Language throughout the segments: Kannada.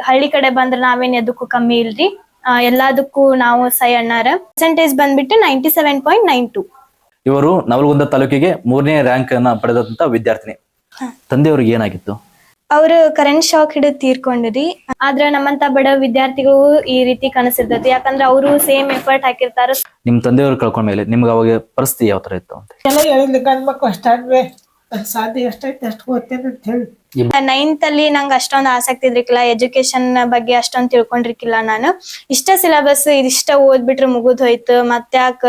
ಹಳ್ಳಿ ಕಡೆ ಬಂದ್ರ ನಾವೇನ್ ಎದಕ್ಕೂ ಕಮ್ಮಿ ಇಲ್ರಿ. ಎಲ್ಲದಕ್ಕೂ ನಾವು ಸೈ ಅಣ್ಣಾರ. ಪರ್ಸೆಂಟೇಜ್ ಬಂದ್ಬಿಟ್ಟು 97.92. ಇವರು ನವಲಗುಂದ ತಾಲೂಕಿಗೆ 3ನೇ ರ್ಯಾಂಕ್ ಅನ್ನ ಪಡೆದಂತ ವಿದ್ಯಾರ್ಥಿನಿ. ತಂದೆಯವ್ರಿಗೆ ಏನಾಗಿತ್ತು? ಅವರು ಕರೆಂಟ್ ಶಾಕ್ ಹಿಡಿದು ತೀರ್ಕೊಂಡ್ರಿ. ಆದ್ರ ನಮ್ಮಂತ ಬಡ ವಿದ್ಯಾರ್ಥಿಗಳು ಈ ರೀತಿ ಕನಸಿರ್ತೈತಿ, ಯಾಕಂದ್ರ ಅವರು ಸೇಮ್ ಎಫರ್ಟ್ ಹಾಕಿರ್ತಾರ. ನಿಮ್ ತಂದೆಯವ್ರು ಕಳ್ಕೊಂಡ್ಮೇಲೆ ನಿಮ್ಗೆ ಅವಾಗ ಪರಿಸ್ಥಿತಿ ಯಾವ ತರ ಇತ್ತು ಅಂತ? ಗಂಡ್ ಮಕ್ಳು ಅಷ್ಟಾದ್ವೇ ಸಾಧ್ಯ ಎಷ್ಟೈತೆ ಅಷ್ಟು ಓದ್ತೇನೆ ಅಂತ ಹೇಳಿ 9th ಅಲ್ಲಿ ನಂಗೆ ಅಷ್ಟೊಂದು ಆಸಕ್ತಿ ಇದ್ರಿಕಿಲ್ಲ, ಎಜುಕೇಶನ್ ಬಗ್ಗೆ ಅಷ್ಟೊಂದು ತಿಳ್ಕೊಂಡಿರ್ಕಿಲ್ಲ. ನಾನು ಇಷ್ಟ ಸಿಲೆಬಸ್ ಇದಿಷ್ಟ ಓದ್ಬಿಟ್ರೆ ಮುಗಿದ್ ಹೋಯ್ತು, ಮತ್ತ್ಯಾಕ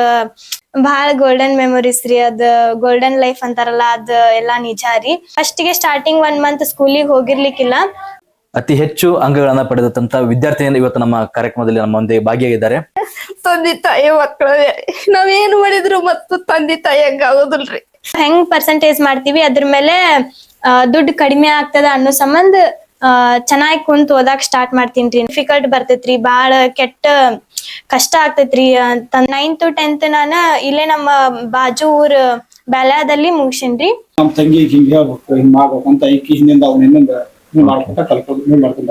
ಬಹಳ ಗೋಲ್ಡನ್ ಮೆಮೊರೀಸ್ ರೀ. ಅದ್ ಗೋಲ್ಡನ್ ಲೈಫ್ ಅಂತಾರಲ್ಲ, ಅದ್ ಎಲ್ಲಾ ನಿಜ ರೀ. ಫಸ್ಟಿಗೆ ಸ್ಟಾರ್ಟಿಂಗ್ 1 month ಸ್ಕೂಲಿಗೆ ಹೋಗಿರ್ಲಿಕ್ಕಿಲ್ಲ. ಅತಿ ಹೆಚ್ಚು ಅಂಕಗಳನ್ನ ಪಡೆದಂತ ವಿದ್ಯಾರ್ಥಿನಿಯರು ಇವತ್ತು ನಮ್ಮ ಕಾರ್ಯಕ್ರಮದಲ್ಲಿ ನಮ್ಮ ಮುಂದೆ ಭಾಗಿಯಾಗಿದ್ದಾರೆ. ತಂದೆ ತಾಯಿ ಮಕ್ಕಳು ನಾವೇನು ಮಾಡಿದ್ರು ಮತ್ತು ತಂದೆ ತಾಯಿ ಹಂಗ ಆಗೋದಿಲ್ರಿ. ಹೆಂಗ್ ಪರ್ಸೆಂಟೇಜ್ ಮಾಡ್ತೀವಿ ಅದ್ರ ಮೇಲೆ ದುಡ್ಡು ಕಡಿಮೆ ಆಗ್ತದ ಅನ್ನೋ ಸಂಬಂಧ ಚೆನ್ನಾಗಿ ಕುಂತ್ ಓದಾಕ್ ಸ್ಟಾರ್ಟ್ ಮಾಡ್ತೀನ್ರಿ. ಡಿಫಿಕಲ್ಟ್ ಬರ್ತೈತ್ರಿ, ಬಾಳ ಕೆಟ್ಟ ಕಷ್ಟ ಆಗ್ತೈತ್ರಿ. 9th 10th ನಾನ ಇಲ್ಲೇ ನಮ್ಮ ಬಾಜು ಊರ್ ಬ್ಯಾಲ್ಯಾದಲ್ಲಿ ಮುಗಿಸಿನ್ರಿ. ನಮ್ ತಂಗಿ ಹಿಂಗ್ ಹೇಳ್ಬೇಕು, ಹಿಂಗ್ ಮಾಡ್ಬೇಕಂತ ಈಕಿ ಹಿಂದಿಂದ ಅವನಿಂದ ಮಾಡ್ಕೊಂತ ಮಾಡ್ಕೊಂತ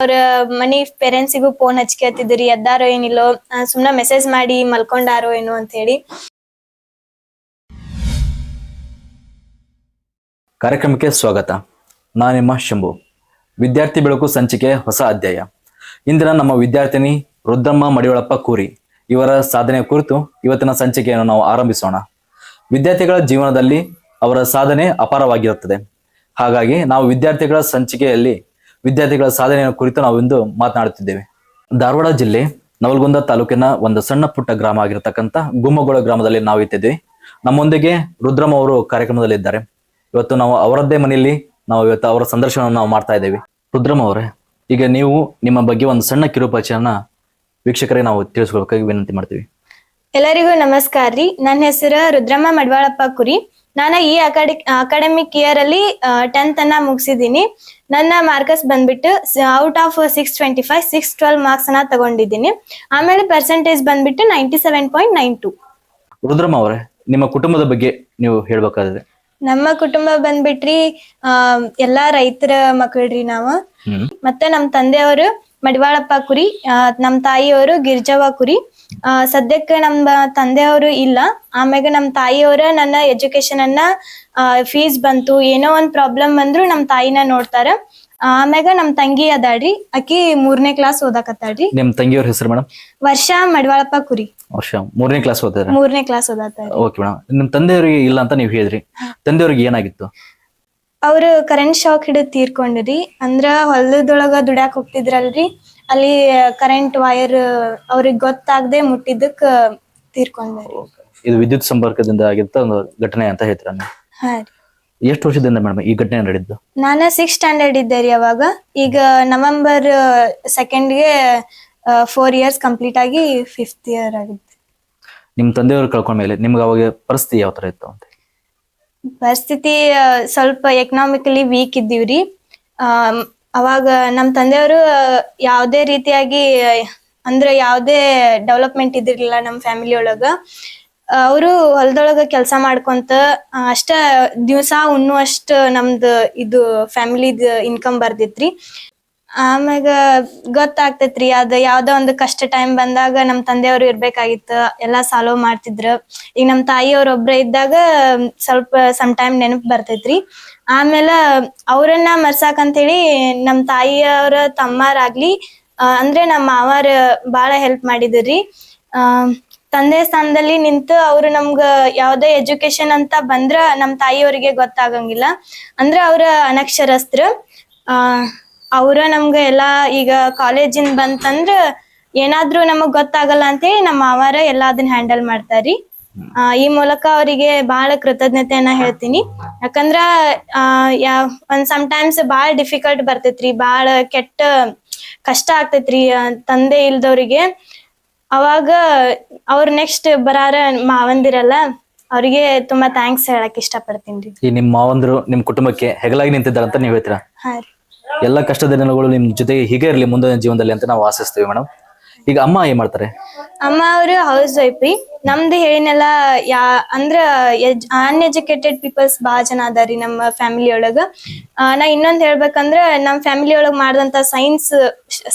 ಅವ್ರ ಮನಿ ಪೇರೆಂಟ್ಸಿಗೂ ಫೋನ್ ಹಚ್ಕೇತಿದ್ರಿ, ಎದ್ದಾರೋ ಏನಿಲ್ಲೋ, ಸುಮ್ನ ಮೆಸೇಜ್ ಮಾಡಿ ಮಲ್ಕೊಂಡಾರೋ ಏನೋ ಅಂತ ಹೇಳಿ. ಕಾರ್ಯಕ್ರಮಕ್ಕೆ ಸ್ವಾಗತ. ನಾನು ನಿಮ್ಮ ಶಂಭು. ವಿದ್ಯಾರ್ಥಿ ಬೆಳಕು ಸಂಚಿಕೆ ಹೊಸ ಅಧ್ಯಾಯ. ಇಂದಿನ ನಮ್ಮ ವಿದ್ಯಾರ್ಥಿನಿ ರುದ್ರಮ್ಮ ಮಡಿವಾಳಪ್ಪ ಕೂರಿ ಇವರ ಸಾಧನೆ ಕುರಿತು ಇವತ್ತಿನ ಸಂಚಿಕೆಯನ್ನು ನಾವು ಆರಂಭಿಸೋಣ. ವಿದ್ಯಾರ್ಥಿಗಳ ಜೀವನದಲ್ಲಿ ಅವರ ಸಾಧನೆ ಅಪಾರವಾಗಿರುತ್ತದೆ. ಹಾಗಾಗಿ ನಾವು ವಿದ್ಯಾರ್ಥಿಗಳ ಸಂಚಿಕೆಯಲ್ಲಿ ವಿದ್ಯಾರ್ಥಿಗಳ ಸಾಧನೆಯ ಕುರಿತು ನಾವು ಇಂದು ಮಾತನಾಡುತ್ತಿದ್ದೇವೆ. ಧಾರವಾಡ ಜಿಲ್ಲೆ ನವಲಗುಂದ ತಾಲೂಕಿನ ಒಂದು ಸಣ್ಣ ಪುಟ್ಟ ಗ್ರಾಮ ಆಗಿರತಕ್ಕಂಥ ಗುಮ್ಮಗೋಳ ಗ್ರಾಮದಲ್ಲಿ ನಾವು ಇಟ್ಟಿದ್ವಿ. ನಮ್ಮೊಂದಿಗೆ ರುದ್ರಮ್ಮ ಅವರು ಕಾರ್ಯಕ್ರಮದಲ್ಲಿದ್ದಾರೆ. ಇವತ್ತು ನಾವು ಅವರದ್ದೇ ಮನೆಯಲ್ಲಿ ನಾವು ಇವತ್ತು ಅವರ ಸಂದರ್ಶನವನ್ನು ನಾವು ಮಾಡ್ತಾ ಇದ್ದೇವೆ. ರುದ್ರಮ್ಮ ಅವರೇ, ಈಗ ನೀವು ನಿಮ್ಮ ಬಗ್ಗೆ ಒಂದು ಸಣ್ಣ ಕಿರುಪರಿಚಯನ ವೀಕ್ಷಕರೇ ನಾವು ತಿಳಿಸ್ಕೊಳ್ಬೇಕಾಗಿ ವಿನಂತಿ ಮಾಡ್ತೀವಿ. ಎಲ್ಲರಿಗೂ ನಮಸ್ಕಾರ ರೀ. ನನ್ನ ಹೆಸರು ರುದ್ರಮ್ಮ ಮಡಿವಾಳಪ್ಪ ಕುರಿ. ನಾನು ಈ ಅಕಾಡೆಮಿಕ್ ಇಯರ್ ಅಲ್ಲಿ 10th ಅನ್ನ ಮುಗಿಸಿದ್ದೀನಿ. ನನ್ನ ಮಾರ್ಕಸ್ ಬಂದ್ಬಿಟ್ಟು ಔಟ್ ಆಫ್ 625 612 ಮಾರ್ಕ್ಸ್ ಅನ್ನ ತಗೊಂಡಿದ್ದೀನಿ. ಆಮೇಲೆ ಪರ್ಸೆಂಟೇಜ್ ಬಂದ್ಬಿಟ್ಟು 97.92. ರುದ್ರಮ್ಮ ಅವರೇ, ನಿಮ್ಮ ಕುಟುಂಬದ ಬಗ್ಗೆ ನೀವು ಹೇಳ್ಬೇಕಾದ್ರೆ? ನಮ್ಮ ಕುಟುಂಬ ಬಂದ್ಬಿಟ್ರಿ ಎಲ್ಲಾ ರೈತರ ಮಕ್ಕಳ್ರಿ ನಾವು. ಮತ್ತೆ ನಮ್ ತಂದೆಯವರು ಮಡಿವಾಳಪ್ಪ ಕುರಿ, ನಮ್ ತಾಯಿಯವರು ಗಿರ್ಜವ್ವ ಕುರಿ. ಸದ್ಯಕ್ಕೆ ನಮ್ಮ ತಂದೆಯವರು ಇಲ್ಲ. ಆಮ್ಯಾಗ ನಮ್ ತಾಯಿಯವ್ರ ನನ್ನ ಎಜುಕೇಶನ್ ಅನ್ನ ಫೀಸ್ ಬಂತು, ಏನೋ ಒಂದ್ ಪ್ರಾಬ್ಲಮ್ ಬಂದ್ರು ನಮ್ ತಾಯಿನ ನೋಡ್ತಾರ. ಆಮ್ಯಾಗ ನಮ್ ತಂಗಿ ಅದಾಳ್ರಿ, ಆಕಿ 3ನೇ ಕ್ಲಾಸ್ ಓದಾಕತ್ತಾಳ್ರಿ. ನಿಮ್ ತಂಗಿಯವ್ರ ಹೆಸರು ಮೇಡಮ್? ವರ್ಷ ಮಡಿವಾಳಪ್ಪ ಕುರಿ. ವರ್ಷ 3ನೇ ಕ್ಲಾಸ್ ಓದ್ತಾರೆ? 3ನೇ ಕ್ಲಾಸ್ ಓದಾತಾರ. Okay madam. ನಿಮ್ ತಂದೆಯವ್ರಿಗೆ ಇಲ್ಲ ಅಂತ ನೀವು ಹೇಳಿದ್ರಿ, ತಂದೆಯವ್ರಿಗೆ ಏನಾಗಿತ್ತು? ಅವ್ರು ಕರೆಂಟ್ ಶಾಕ್ ಹಿಡಿದು ತೀರ್ಕೊಂಡ್ರಿ. ಅಂದ್ರ ಹೊಲದೊಳಗ ದುಡ್ಯಾಕ್ ಹೋಗ್ತಿದ್ರಲ್ರಿ, ಅಲ್ಲಿ ಕರೆಂಟ್ ವೈರ್ ಅವ್ರಿಗೆ ಗೊತ್ತಾಗದೆ ಮುಟ್ಟಿದ್ದಕ್ ತೀರ್ಕೊಂಡ್ರಿ. ಇದು ವಿದ್ಯುತ್ ಸಂಪರ್ಕದಿಂದ ಆಗಿರ್ತ ಒಂದು ಘಟನೆ ಅಂತ ಹೇಳ್ತೀರ ನೀವು? ಹಾ ರೀ. ಎಷ್ಟು ವರ್ಷದಿಂದ ಮೇಡಮ್ ಈ ಘಟನೆ ನಡೆದಿದ್ದು? ನಾನು 6th ಸ್ಟ್ಯಾಂಡರ್ಡ್ ಇದ್ದೆ ರೀ ಅವಾಗ. ಈಗ November 2ಗೆ 4 years ಕಂಪ್ಲೀಟ್ ಆಗಿ 5th year ಆಗಿತ್ತು. ನಿಮ್ ತಂದೆಯವರು ಕಳ್ಕೊಂಡ್ಮೇಲೆ ನಿಮ್ಗೆ ಅವಾಗ ಪರಿಸ್ಥಿತಿ ಯಾವ ತರ ಇತ್ತು ಅಂತ? ಪರಿಸ್ಥಿತಿ ಸ್ವಲ್ಪ ಎಕನಾಮಿಕಲಿ ವೀಕ್ ಇದ್ದೀವ್ರಿ. ಅವಾಗ ನಮ್ ತಂದೆಯವರು ಯಾವ್ದೇ ರೀತಿಯಾಗಿ ಅಂದ್ರೆ ಯಾವ್ದೇ ಡೆವಲಪ್ಮೆಂಟ್ ಇದಿರ್ಲಿಲ್ಲ ನಮ್ ಫ್ಯಾಮಿಲಿ ಒಳಗ. ಅವರು ಹೊಲದೊಳಗ ಕೆಲ್ಸ ಮಾಡ್ಕೊಂತ ಅಷ್ಟ ದಿವ್ಸ ಉಣ್ಣುವಷ್ಟ ನಮ್ದು ಇದು ಫ್ಯಾಮಿಲಿದ್ ಇನ್ಕಮ್ ಬರ್ದಿತ್ರಿ. ಆಮ್ಯಾಗ ಗೊತ್ತಾಗ್ತೈತ್ರಿ, ಅದ ಯಾವ್ದೋ ಒಂದು ಕಷ್ಟ ಟೈಮ್ ಬಂದಾಗ ನಮ್ ತಂದೆಯವರು ಇರ್ಬೇಕಾಗಿತ್ತ, ಎಲ್ಲಾ ಸಾಲ್ವ್ ಮಾಡ್ತಿದ್ರ. ಈಗ ನಮ್ ತಾಯಿಯವ್ರ ಒಬ್ರ ಇದ್ದಾಗ ಸ್ವಲ್ಪ ಸಮ್ ಟೈಮ್ ನೆನಪು ಬರ್ತೈತ್ರಿ. ಆಮೇಲೆ ಅವ್ರನ್ನ ಮರ್ಸಾಕಂತೇಳಿ ನಮ್ ತಾಯಿಯವ್ರ ತಮ್ಮಾರಾಗ್ಲಿ ಅಂದ್ರೆ ನಮ್ಮ ಮಾವಾರ ಬಾಳ ಹೆಲ್ಪ್ ಮಾಡಿದ್ರಿ. ತಂದೆ ಸ್ಥಾನದಲ್ಲಿ ನಿಂತು ಅವ್ರು ನಮ್ಗ ಯಾವ್ದೇ ಎಜುಕೇಶನ್ ಅಂತ ಬಂದ್ರ ನಮ್ ತಾಯಿಯವ್ರಿಗೆ ಗೊತ್ತಾಗಂಗಿಲ್ಲ. ಅಂದ್ರ ಅವ್ರ ಅನಕ್ಷರಸ್ತ್ರ. ಅವ್ರ ನಮ್ಗ ಎಲ್ಲಾ ಈಗ ಕಾಲೇಜಿಂದ ಬಂತಂದ್ರ ಏನಾದ್ರೂ ನಮಗ್ ಗೊತ್ತಾಗಲ್ಲ ಅಂತೇಳಿ ನಮ್ಮ ಮಾವಾರ ಎಲ್ಲಾ ಅದನ್ನ ಹ್ಯಾಂಡಲ್ ಮಾಡ್ತಾರಿ. ಈ ಮೂಲಕ ಅವರಿಗೆ ಬಹಳ ಕೃತಜ್ಞತೆಯನ್ನ ಹೇಳ್ತೀನಿ. ಯಾಕಂದ್ರ ಒಂದ್ ಸಮ್ ಟೈಮ್ಸ್ ಬಾಳ ಡಿಫಿಕಲ್ಟ್ ಬರ್ತೈತ್ರಿ, ಬಾಳ ಕೆಟ್ಟ ಕಷ್ಟ ಆಗ್ತೈತ್ರಿ ತಂದೆ ಇಲ್ದವ್ರಿಗೆ. ಅವಾಗ ಅವ್ರ ನೆಕ್ಸ್ಟ್ ಬರಾರ ಮಾವಂದಿರಲ್ಲ, ಅವ್ರಿಗೆ ತುಂಬಾ ಥ್ಯಾಂಕ್ಸ್ ಹೇಳಕ್ ಇಷ್ಟ ಪಡ್ತೀನಿ. ಈ ನಿಮ್ ಮಾವಂದ್ರು ನಿಮ್ ಕುಟುಂಬಕ್ಕೆ ಹೆಗಲಾಗಿ ನಿಂತಿದ್ದಾರೆ ಅಂತ ನೀವ್ ಹೇಳ್ತೀರಾ? ಹಾ ರೀ. ಎಲ್ಲ ಕಷ್ಟದ ದಿನಗಳು ನಿಮ್ ಜೊತೆಗೆ ಹೀಗೆ ಇರಲಿ ಮುಂದಿನ ಜೀವನದಲ್ಲಿ ಅಂತ ನಾವು ಆಶಿಸ್ತೀವಿ ಮೇಡಮ್. ಈಗ ಅಮ್ಮ ಏನ್ ಮಾಡ್ತಾರೆ? ಅಮ್ಮ ಅವರು ಹೌಸ್ ವೈಫ್ ರೀ. ನಮ್ದು ಹೇಳಿನೆಲ್ಲ ಅಂದ್ರ ಅನ್ಎಜುಕೇಟೆಡ್ ಪೀಪಲ್ಸ್ ಬಾಳ ಜನ ಅದಾರಿ ನಮ್ಮ ಫ್ಯಾಮಿಲಿ ಒಳಗ. ನಾ ಇನ್ನೊಂದ್ ಹೇಳ್ಬೇಕಂದ್ರ ನಮ್ ಫ್ಯಾಮಿಲಿ ಒಳಗ ಮಾಡಿದಂತ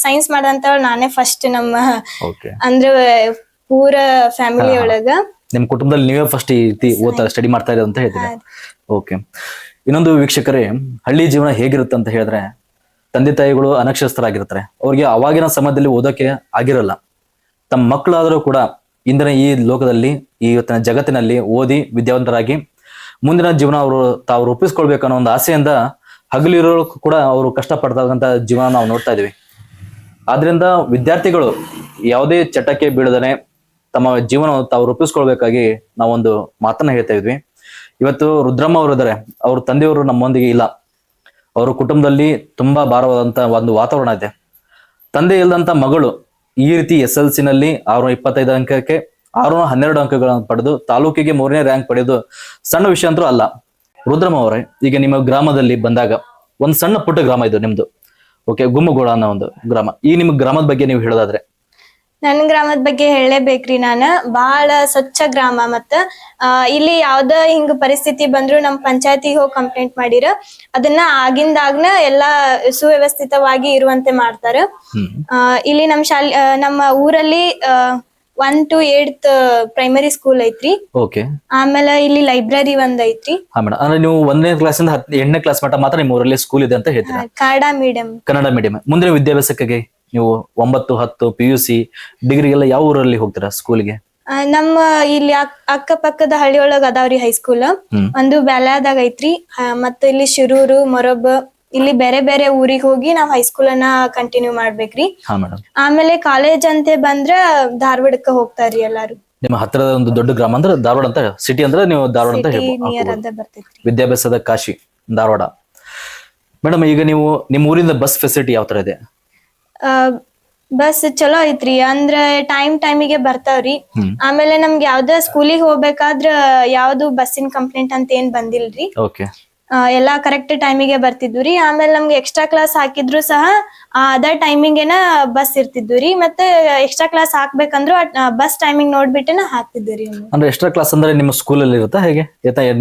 ಸೈನ್ಸ್ ಮಾಡಿದಂತ ನಾನೇ ಫಸ್ಟ್ ನಮ್ಮ ಓಕೆ. ಅಂದ್ರ ಪೂರ ಫ್ಯಾಮಿಲಿ ಒಳಗ. ನಿಮ್ ಕುಟುಂಬದಲ್ಲಿ ನೀವೇ ಫಸ್ಟ್ ಈ ರೀತಿ ಸ್ಟಡಿ ಮಾಡ್ತಾ ಇರೋದು ಅಂತ ಹೇಳ್ತೀರಾ? ಓಕೆ. ಇನ್ನೊಂದು ವೀಕ್ಷಕರೇ, ಹಳ್ಳಿ ಜೀವನ ಹೇಗಿರುತ್ತೆ ಅಂತ ಹೇಳಿದ್ರೆ, ತಂದೆ ತಾಯಿಗಳು ಅನಕ್ಷರಸ್ಥರಾಗಿರ್ತಾರೆ. ಅವ್ರಿಗೆ ಅವಾಗಿನ ಸಮಯದಲ್ಲಿ ಓದೋಕೆ ಆಗಿರಲ್ಲ. ತಮ್ಮ ಮಕ್ಕಳಾದರೂ ಕೂಡ ಇಂದಿನ ಈ ಲೋಕದಲ್ಲಿ, ಇವತ್ತಿನ ಜಗತ್ತಿನಲ್ಲಿ ಓದಿ ವಿದ್ಯಾವಂತರಾಗಿ ಮುಂದಿನ ಜೀವನ ತಾವು ರೂಪಿಸ್ಕೊಳ್ಬೇಕನ್ನೋ ಒಂದು ಆಸೆಯಿಂದ ಹಗಲಿರೋ ಕೂಡ ಅವರು ಕಷ್ಟಪಡ್ತಕ್ಕಂಥ ಜೀವನ ನಾವು ನೋಡ್ತಾ ಇದೀವಿ. ಆದ್ರಿಂದ ವಿದ್ಯಾರ್ಥಿಗಳು ಯಾವುದೇ ಚಟಕ್ಕೆ ಬೀಳದನೆ ತಮ್ಮ ಜೀವನ ತಾವು ರೂಪಿಸ್ಕೊಳ್ಬೇಕಾಗಿ ನಾವೊಂದು ಮಾತನ್ನ ಹೇಳ್ತಾ ಇದ್ವಿ. ಇವತ್ತು ರುದ್ರಮ್ಮ ಅವರು ಇದ್ದಾರೆ. ಅವ್ರ ತಂದೆಯವರು ನಮ್ಮೊಂದಿಗೆ ಇಲ್ಲ. ಅವರ ಕುಟುಂಬದಲ್ಲಿ ತುಂಬಾ ಭಾರವಾದಂತ ಒಂದು ವಾತಾವರಣ ಇದೆ. ತಂದೆ ಇಲ್ಲದಂತ ಮಗಳು ಈ ರೀತಿ SLC ನಲ್ಲಿ 625 ಅಂಕಕ್ಕೆ 612 ಅಂಕಗಳನ್ನು ಪಡೆದು ತಾಲೂಕಿಗೆ 3ನೇ ರ್ಯಾಂಕ್ ಪಡೆದು ಸಣ್ಣ ವಿಷಯ ಅಂತೂ ಅಲ್ಲ. ರುದ್ರಮ್ಮ ಅವರೇ, ಈಗ ನಿಮ್ಮ ಗ್ರಾಮದಲ್ಲಿ ಬಂದಾಗ, ಒಂದು ಸಣ್ಣ ಪುಟ್ಟ ಗ್ರಾಮ ಇದು ನಿಮ್ದು, ಓಕೆ, ಗುಮ್ಮಗೋಳ ಅನ್ನೋ ಒಂದು ಗ್ರಾಮ. ಈ ನಿಮ್ಮ ಗ್ರಾಮದ ಬಗ್ಗೆ ನೀವು ಹೇಳೋದಾದ್ರೆ? ನನ್ ಗ್ರಾಮದ ಬಗ್ಗೆ ಹೇಳಲೇಬೇಕ್ರಿ. ನಾನ ಬಹಳ ಸ್ವಚ್ಛ ಗ್ರಾಮ. ಮತ್ತ ಇಲ್ಲಿ ಯಾವ್ದ ಹಿಂಗ ಪರಿಸ್ಥಿತಿ ಬಂದ್ರು ನಮ್ ಪಂಚಾಯತಿಗೆ ಹೋಗಿ ಕಂಪ್ಲೇಂಟ್ ಮಾಡಿರ ಅದನ್ನ ಆಗಿಂದಾಗ್ನ ಎಲ್ಲಾ ಸುವ್ಯವಸ್ಥಿತವಾಗಿ ಇರುವಂತೆ ಮಾಡ್ತಾರ. ಇಲ್ಲಿ ನಮ್ಮ ಊರಲ್ಲಿ 1 to 8th ಪ್ರೈಮರಿ ಸ್ಕೂಲ್ ಐತ್ರಿ. ಓಕೆ. ಆಮೇಲೆ ಇಲ್ಲಿ ಲೈಬ್ರರಿ ಒಂದ್ ಐತ್ರಿ. ಹಾ ಮೇಡಮ್, ಅಂದ್ರೆ ನೀವು 1ನೇ ಕ್ಲಾಸಿಂದ 8ನೇ ಕ್ಲಾಸ್ ಮಟ್ಟ ಮಾತ್ರ ನಿಮ್ಮ ಊರಲ್ಲಿ ಸ್ಕೂಲ್ ಇದೆ ಅಂತ ಹೇಳ್ತೀರಾ? ಕನ್ನಡ ಮೀಡಿಯಂ. ಮುಂದಿನ ವಿದ್ಯಾಭ್ಯಾಸಕ್ಕಾಗಿ ನೀವು 9, 10 PUC ಡಿಗ್ರಿಗೆಲ್ಲ ಯಾವ ಊರಲ್ಲಿ ಹೋಗ್ತೀರಾ ಸ್ಕೂಲ್ಗೆ? ನಮ್ಮ ಇಲ್ಲಿ ಅಕ್ಕಪಕ್ಕದ ಹಳ್ಳಿ ಒಳಗ ಅದಾವ್ರಿ ಹೈಸ್ಕೂಲ್. ಒಂದು ಬ್ಯಾಲ್ಯಾದಾಗ ಐತ್ರಿ. ಮತ್ತ ಇಲ್ಲಿ ಶಿರೂರು, ಮೊರಬ್, ಇಲ್ಲಿ ಬೇರೆ ಬೇರೆ ಊರಿಗೆ ಹೋಗಿ ನಾವ್ ಹೈಸ್ಕೂಲ್ ಅನ್ನ ಕಂಟಿನ್ಯೂ ಮಾಡ್ಬೇಕ್ರಿ. ಆಮೇಲೆ ಕಾಲೇಜ್ ಅಂತ ಬಂದ್ರ ಧಾರವಾಡಕ್ಕ ಹೋಗ್ತಾರ್ರಿ ಎಲ್ಲಾರು. ನಿಮ್ಮ ಹತ್ತಿರದ ಒಂದು ದೊಡ್ಡ ಗ್ರಾಮ ಅಂದ್ರೆ ಧಾರವಾಡ ಅಂತ, ಸಿಟಿ ಅಂದ್ರೆ ನೀವು ಧಾರವಾಡ ಅಂತ ಹೇಳ್ಬೋದು. ವಿದ್ಯಾಭ್ಯಾಸದ ಕಾಶಿ ಧಾರವಾಡ. ಮೇಡಮ್, ಈಗ ನೀವು ನಿಮ್ಮ ಊರಿಂದ ಬಸ್ ಫೆಸಿಲಿಟಿ ಯಾವ ತರ ಇದೆ? ಬಸ್ ಚಲೋ ಐತ್ರಿ. ಅಂದ್ರ ಟೈಮಿಗೆ ಬರ್ತಾವ್ರಿ. ಆಮೇಲೆ ನಮ್ಗೆ ಯಾವ್ದ ಸ್ಕೂಲಿಗೆ ಹೋಗ್ಬೇಕಾದ್ರ ಯಾವ್ದು ಬಸ್ಸಿನ ಕಂಪ್ಲೇಂಟ್ ಅಂತ ಏನ್ ಬಂದಿಲ್ರಿ. ಓಕೆ. ಎಲ್ಲಾ ಕರೆಕ್ಟ್ ಟೈಮಿಗೆ ಬರ್ತಿದ್ವಿ. ಆಮೇಲೆ ನಮ್ಗೆ ಎಕ್ಸ್ಟ್ರಾ ಕ್ಲಾಸ್ ಹಾಕಿದ್ರು ಸಹ ಅದ ಟೈಮಿಂಗೇನ ಬಸ್ ಇರ್ತಿದ್ವಿ. ಮತ್ತೆ ಎಕ್ಸ್ಟ್ರಾ ಕ್ಲಾಸ್ ಹಾಕ್ಬೇಕಂದ್ರು ಬಸ್ ಟೈಮಿಂಗ್ ನೋಡ್ಬಿಟ್ಟೆನ ಹಾಕ್ತಿದ್ವಿ. ಅಂದ್ರೆ ಎಕ್ಸ್ಟ್ರಾ ಕ್ಲಾಸ್ ಅಂದ್ರೆ ನಿಮ್ಮ ಸ್ಕೂಲಲ್ಲಿ ಇರುತ್ತಾ ಹೇಗೆ?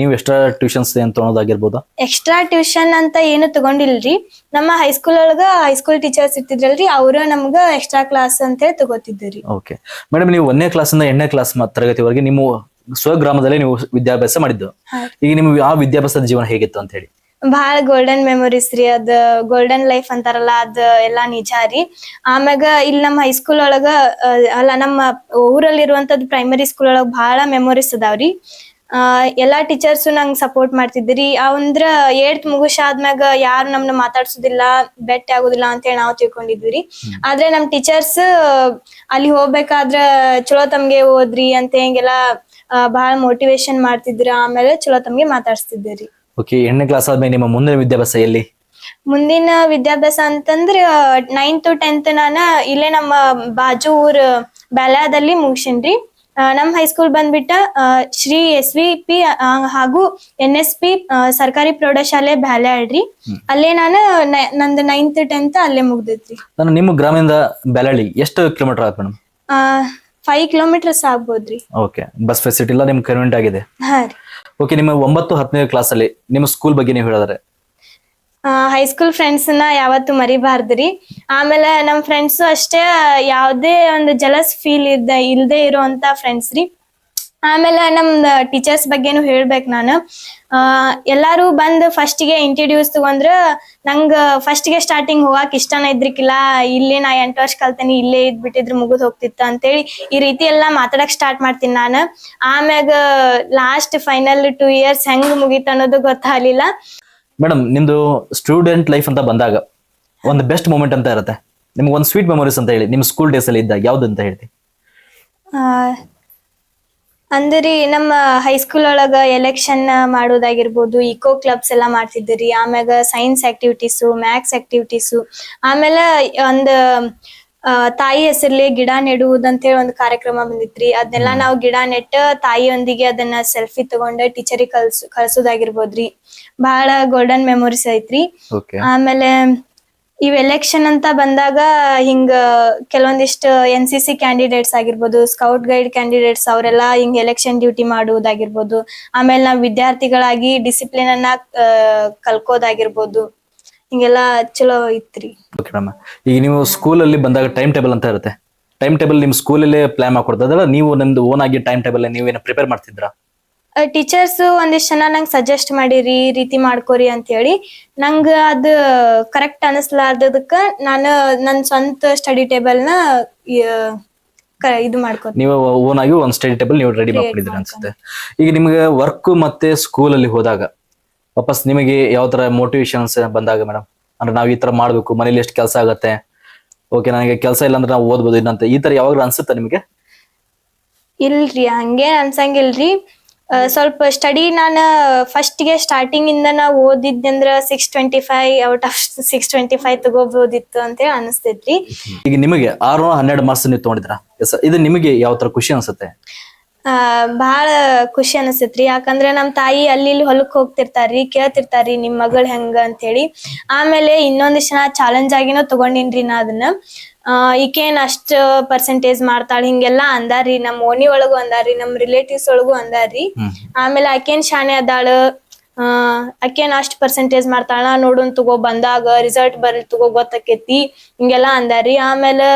ನೀವು ಎಕ್ಸ್ಟ್ರಾ ಟ್ಯೂಷನ್ಸ್ ಏನ್ ತಗೊಳೋದಾಗಿರ್ಬೋದು? ಎಕ್ಸ್ಟ್ರಾ ಟ್ಯೂಷನ್ ಅಂತ ಏನು ತಗೊಂಡಿಲ್ರಿ. ನಮ್ಮ ಹೈಸ್ಕೂಲ್ ಒಳಗ ಹೈಸ್ಕೂಲ್ ಟೀಚರ್ಸ್ ಇರ್ತಿದ್ರಲ್ರಿ, ಅವ್ರ ನಮ್ಗ ಎಕ್ಸ್ಟ್ರಾ ಕ್ಲಾಸ್ ಅಂತ ಹೇಳಿ ತಗೋತಿದ್ರಿ. ಓಕೆ ಮೇಡಮ್, ನೀವು 1ನೇ ಕ್ಲಾಸಿಂದ 8ನೇ ಕ್ಲಾಸ್ ತರಗತಿವರೆಗೆ ನೀವು ಸ್ವಗ್ರಾಮದಲ್ಲಿ ನೀವು ವಿದ್ಯಾಭ್ಯಾಸ ಮಾಡಿದ್ದು. ಈಗ ನಿಮ್ಗೆ ಆ ವಿದ್ಯಾಭ್ಯಾಸದ ಜೀವನ ಹೇಗಿತ್ತು ಅಂತ ಹೇಳಿ? ಬಹಳ ಗೋಲ್ಡನ್ ಮೆಮೊರೀಸ್ ರೀ. ಅದ್ ಗೋಲ್ಡನ್ ಲೈಫ್ ಅಂತಾರಲ್ಲ, ಅದ್ ಎಲ್ಲಾ ನಿಜ ರೀ. ಆಮ್ಯಾಗ ಇಲ್ಲಿ ನಮ್ಮ ಹೈಸ್ಕೂಲ್ ಒಳಗ ನಮ್ಮ ಊರಲ್ಲಿ ಇರುವಂತದ್ ಪ್ರೈಮರಿ ಸ್ಕೂಲ್ ಒಳಗ ಬಹಳ ಮೆಮೊರೀಸ್ ಅದಾವ್ರಿ. ಎಲ್ಲಾ ಟೀಚರ್ಸ್ ನಂಗ್ ಸಪೋರ್ಟ್ ಮಾಡ್ತಿದ್ರಿ. ಅಂದ್ರ 8th ಮುಗಿಸಾದ್ಮ್ಯಾಗ ಯಾರು ನಮ್ನ ಮಾತಾಡ್ಸುದಿಲ್ಲ, ಭೇಟಿ ಆಗುದಿಲ್ಲ ಅಂತ ಹೇಳಿ ನಾವ್ ತಿಳ್ಕೊಂಡಿದ್ವಿ. ಆದ್ರೆ ನಮ್ ಟೀಚರ್ಸ್ ಅಲ್ಲಿ ಹೋಗ್ಬೇಕಾದ್ರ ಚಲೋ ತಮ್ಗೆ ಓದ್ರಿ ಅಂತ ಹಿಂಗೆಲ್ಲಾ ಬಹಳ ಮೋಟಿವೇಶನ್ ಮಾಡ್ತಿದ್ರ. ಆಮೇಲೆ ಚಲೋ ತಮ್ಗೆ ಮಾತಾಡ್ಸ್ತಿದ್ದೀರಿ. ಓಕೆ. 8ನೇ ಕ್ಲಾಸ್ ಆದ್ಮೇಲೆ ನಿಮ್ಮ ಮುಂದಿನ ವಿದ್ಯಾಭ್ಯಾಸ ಎಲ್ಲಿ? ಮುಂದಿನ ವಿದ್ಯಾಭ್ಯಾಸ ಅಂತಂದ್ರ 9th to 10th ನಾನ ಇಲ್ಲೇ ನಮ್ಮ ಬಾಜು ಊರ್ ಬ್ಯಾಲ್ಯಾದಲ್ಲಿ ಮುಗಿಸಿನ್ರಿ. ನಮ್ ಹೈಸ್ಕೂಲ್ ಬಂದ್ಬಿಟ್ಟ ಶ್ರೀ SVP ಹಾಗೂ NSP ಸರ್ಕಾರಿ ಪ್ರೌಢಶಾಲೆ ಬ್ಯಾಲ್ಯಾಳ್ರಿ. ಅಲ್ಲೇ ನಾನು ನಂದು 9th 10th ಅಲ್ಲೇ ಮುಗ್ದೈತ್ರಿ. ನಿಮ್ಮ ಗ್ರಾಮದಿಂದ ಬ್ಯಾಲಹಳ್ಳಿ ಎಷ್ಟು ಕಿಲೋಮೀಟರ್ ಆಗುತ್ತೆ ಮೇಡಮ್? 5 kilometers ಆಗ್ಬೋದ್ರಿ. ಓಕೆ. ಬಸ್ ಫೆಸಿಲಿಟಿ ಎಲ್ಲ ನಿಮ್ಗೆ ಕನ್ವೀನಿಯಂಟ್ ಆಗಿದೆ? ಹಾ ರೀ. ಓಕೆ. ನಿಮ್ಮ 9, 10ನೇ ಕ್ಲಾಸ್ ಅಲ್ಲಿ ನಿಮ್ಮ ಸ್ಕೂಲ್ ಬಗ್ಗೆ ನೀವು ಹೇಳಿದ್ರೆ? ಹೈಸ್ಕೂಲ್ ಫ್ರೆಂಡ್ಸ್ ನ ಯಾವತ್ತು ಮರಿಬಾರ್ದ್ರಿ. ಆಮೇಲೆ ನಮ್ ಫ್ರೆಂಡ್ಸ್ ಅಷ್ಟೇ ಯಾವ್ದೇ ಒಂದು ಜಲಸ್ ಫೀಲ್ ಇಲ್ದೇ ಇರೋಂತ ಫ್ರೆಂಡ್ಸ್ ರೀ. ಆಮೇಲೆ ನಮ್ ಟೀಚರ್ಸ್ ಬಗ್ಗೆನು ಹೇಳ್ಬೇಕು ನಾನು. ಎಲ್ಲಾರು ಬಂದ್ ಫಸ್ಟಿಗೆ ಇಂಟ್ರಡ್ಯೂಸ್ ತಗೊಂಡ್ರ ನಂಗ ಫಸ್ಟಿಗೆ ಸ್ಟಾರ್ಟಿಂಗ್ ಹೋಗಾಕ್ ಇಷ್ಟನ ಇದ್ರಿಕಿಲ್ಲ. ಇಲ್ಲೇ ನಾ 8 ವರ್ಷ ಕಲ್ತೇನಿ, ಇಲ್ಲೇ ಇದ್ಬಿಟ್ಟಿದ್ರು ಮುಗಿದ್ ಹೋಗ್ತಿತ್ತ ಅಂತೇಳಿ ಈ ರೀತಿ ಎಲ್ಲಾ ಮಾತಾಡಕ್ ಸ್ಟಾರ್ಟ್ ಮಾಡ್ತೀನಿ ನಾನು. ಆಮ್ಯಾಗ ಲಾಸ್ಟ್ ಫೈನಲ್ 2 years ಹೆಂಗ್ ಮುಗೀತ ಅನ್ನೋದು ಗೊತ್ತಾಗ್ಲಿಲ್ಲ. ಮೇಡಮ್, ನಿಮ್ದು ಸ್ಟೂಡೆಂಟ್ ಲೈಫ್ ಅಂತ ಬಂದಾಗ ಒಂದು ಬೆಸ್ಟ್ ಮೂಮೆಂಟ್ ಅಂತ ಇರುತ್ತೆ, ನಿಮ್ಗೆ ಒಂದು ಸ್ವೀಟ್ ಮೆಮೊರೀಸ್ ಅಂತ ಹೇಳಿ ನಿಮ್ಮ ಸ್ಕೂಲ್ ಡೇಸ್ ಅಲ್ಲಿ ಇದ್ದಾಗ ಯಾವ್ದು ಅಂತ ಹೇಳಿ? ಅಂದ್ರಿ ನಮ್ಮ ಹೈಸ್ಕೂಲ್ ಒಳಗ ಎಲೆಕ್ಷನ್ ಮಾಡೋದಾಗಿರ್ಬೋದು, ಇಕೋ ಕ್ಲಬ್ಸ್ ಎಲ್ಲಾ ಮಾಡ್ತಿದ್ರಿ. ಆಮ್ಯಾಗ ಸೈನ್ಸ್ ಆಕ್ಟಿವಿಟೀಸು, ಮ್ಯಾಥ್ಸ್ ಆಕ್ಟಿವಿಟೀಸು, ಆಮೇಲೆ ಒಂದು ತಾಯಿ ಹೆಸರ್ಲಿ ಗಿಡ ನೆಡುವುದಂತ ಹೇಳಿ ಒಂದು ಕಾರ್ಯಕ್ರಮ ಬಂದಿತ್ರಿ. ಅದನ್ನೆಲ್ಲಾ ನಾವು ಗಿಡ ನೆಟ್ಟ ತಾಯಿಯೊಂದಿಗೆ ಅದನ್ನ ಸೆಲ್ಫಿ ತಗೊಂಡ ಟೀಚರಿಗೆ ಕಳ್ಸೋದಾಗಿರ್ಬೋದ್ರಿ. ಬಹಳ ಗೋಲ್ಡನ್ ಮೆಮೊರೀಸ್ ಐತ್ರಿ. ಆಮೇಲೆ ಇವ್ ಎಲೆಕ್ಷನ್ ಅಂತ ಬಂದಾಗ ಹಿಂಗ ಕೆಲವೊಂದಿಷ್ಟು NCC ಕ್ಯಾಂಡಿಡೇಟ್ಸ್ ಆಗಿರ್ಬೋದು, ಸ್ಕೌಟ್ ಗೈಡ್ ಕ್ಯಾಂಡಿಡೇಟ್ಸ್ ಅವರೆಲ್ಲ ಹಿಂಗ್ ಎಲೆಕ್ಷನ್ ಡ್ಯೂಟಿ ಮಾಡುವುದಾಗಿರ್ಬೋದು, ಆಮೇಲೆ ನಾವ್ ವಿದ್ಯಾರ್ಥಿಗಳಾಗಿ ಡಿಸಿಪ್ಲಿನ್ ಅನ್ನ ಕಲ್ಕೋದಾಗಿರ್ಬೋದು, ಹಿಂಗೆಲ್ಲ ಚಲೋ ಇತ್ರಿ. ಓಕೆ ಮೇಡಮ್, ಈಗ ನೀವು ಸ್ಕೂಲಲ್ಲಿ ಬಂದಾಗ ಟೈಮ್ ಟೇಬಲ್ ಅಂತ ಇರುತ್ತೆ. ಟೈಮ್ ಟೇಬಲ್ ನಿಮ್ ಸ್ಕೂಲಲ್ಲೇ ಪ್ಲಾನ್ ಮಾಡ್ಕೊಡ್ತದಲ್ಲ, ನೀವು ನಿಮ್ದು ಓನ್ ಆಗಿ ಟೈಮ್ ಟೇಬಲ್ ನೀವೇನ ಪ್ರಿಪೇರ್ ಮಾಡ್ತಿದ್ರಾ? ಟೀಚರ್ಸ್ ಒಂದಿಷ್ಟು ಜನ ನಂಗೆ ಸಜೆಸ್ಟ್ ಮಾಡಿರಿ ಈ ರೀತಿ ಮಾಡ್ಕೋರಿ ಅಂತ ಹೇಳಿ. ನಂಗ ಅದು ಕರೆಕ್ಟ್ ಅನಿಸ್ಲಾರ್ದಕ್ಕ ನಾನು ನನ್ನ ಸ್ವಂತ ಸ್ಟಡಿ ಟೇಬಲ್ನ ಇದು ಮಾಡ್ಕೊ. ನೀವು ಓನ್ ಆಗಿ ಒಂದು ಸ್ಟಡಿ ಟೇಬಲ್ ನೀವು ರೆಡಿ ಮಾಡ್ಕೊಂಡಿದ್ರಿ ಅನ್ಸುತ್ತೆ. ಈಗ ನಿಮ್ಗೆ ವರ್ಕ್ ಮತ್ತೆ ಸ್ಕೂಲ್ ಅಲ್ಲಿ ಹೋದಾಗ ವಾಪಸ್ ನಿಮಗೆ ಯಾವ ತರ ಮೋಟಿವೇಶನ್ಸ್ ಬಂದಾಗ ಮೇಡಮ್, ಅಂದ್ರೆ ನಾವ್ ಈ ತರ ಮಾಡ್ಬೇಕು, ಮನೇಲಿ ಎಷ್ಟು ಕೆಲಸ ಆಗತ್ತೆ, ಓಕೆ ನನಗೆ ಕೆಲಸ ಇಲ್ಲ ಅಂದ್ರೆ ನಾವು ಓದ್ಬೋದು ಇನ್ನಂತ ಈ ತರ ಯಾವಾಗ ಅನ್ಸುತ್ತಾ ನಿಮಗೆ? ಇಲ್ರಿ, ಹಂಗೆ ಅನ್ಸಂಗಿಲ್ರಿ. ಸ್ವಲ್ಪ ಸ್ಟಡಿ ನಾನು ಫಸ್ಟ್ಗೆ ಸ್ಟಾರ್ಟಿಂಗ್ ಇಂದ ನಾವು ಓದಿದ್ದಂದ್ರ 625 ಔಟ್ ಆಫ್ 625 ತಗೋಬಹುದಿತ್ತು ಅಂತ ಹೇಳಿ ಅನಿಸ್ತೈತ್ರಿ. ಈಗ ನಿಮಗೆ 612 ಮಾರ್ಕ್ಸ್ ನೀವು ತಗೊಂಡಿದ್ರಾ? ಇದು ನಿಮಗೆ ಯಾವ ತರ ಖುಷಿ ಅನ್ಸುತ್ತೆ? ಬಹಳ ಖುಷಿ ಅನಿಸ್ತೈತ್ರಿ. ಯಾಕಂದ್ರೆ ನಮ್ ತಾಯಿ ಅಲ್ಲಿ ಇಲ್ಲಿ ಹೊಲಕ್ ಹೋಗ್ತಿರ್ತಾರ್ರಿ, ಕೇಳ್ತಿರ್ತಾರ್ರಿ ನಿಮ್ ಮಗಳ್ ಹೆಂಗ ಅಂತ ಹೇಳಿ. ಆಮೇಲೆ ಇನ್ನೊಂದಿಷ್ಟು ನಾ ಚಾಲೆಂಜ್ ಆಗಿನೂ ತಗೊಂಡಿನ್ರಿ ನಾ ಅದನ್ನ. ಈಕೇನ್ ಅಷ್ಟ್ ಪರ್ಸೆಂಟೇಜ್ ಮಾಡ್ತಾಳ ಹಿಂಗೆಲ್ಲಾ ಅಂದಾರ್ರಿ, ನಮ್ ಓಣಿ ಒಳಗು ಅಂದಾರ್ರಿ, ನಮ್ ರಿಲೇಟಿವ್ಸ್ ಒಳಗು ಅಂದಾರ್ರಿ. ಆಮೇಲೆ ಆಕೇನ್ ಶಾಣೆ ಅದಾಳ, ಆಕೇನ್ ಅಷ್ಟ್ ಪರ್ಸೆಂಟೇಜ್ ಮಾಡ್ತಾಳ, ನೋಡುನ್ ತಗೋ ಬಂದಾಗ ರಿಸಲ್ಟ್ ಬರ್ಲಿ ತಗೋ ಗೊತ್ತಾಕೇತಿ, ಹಿಂಗೆಲ್ಲಾ ಅಂದಾರ್ರಿ. ಆಮೇಲೆ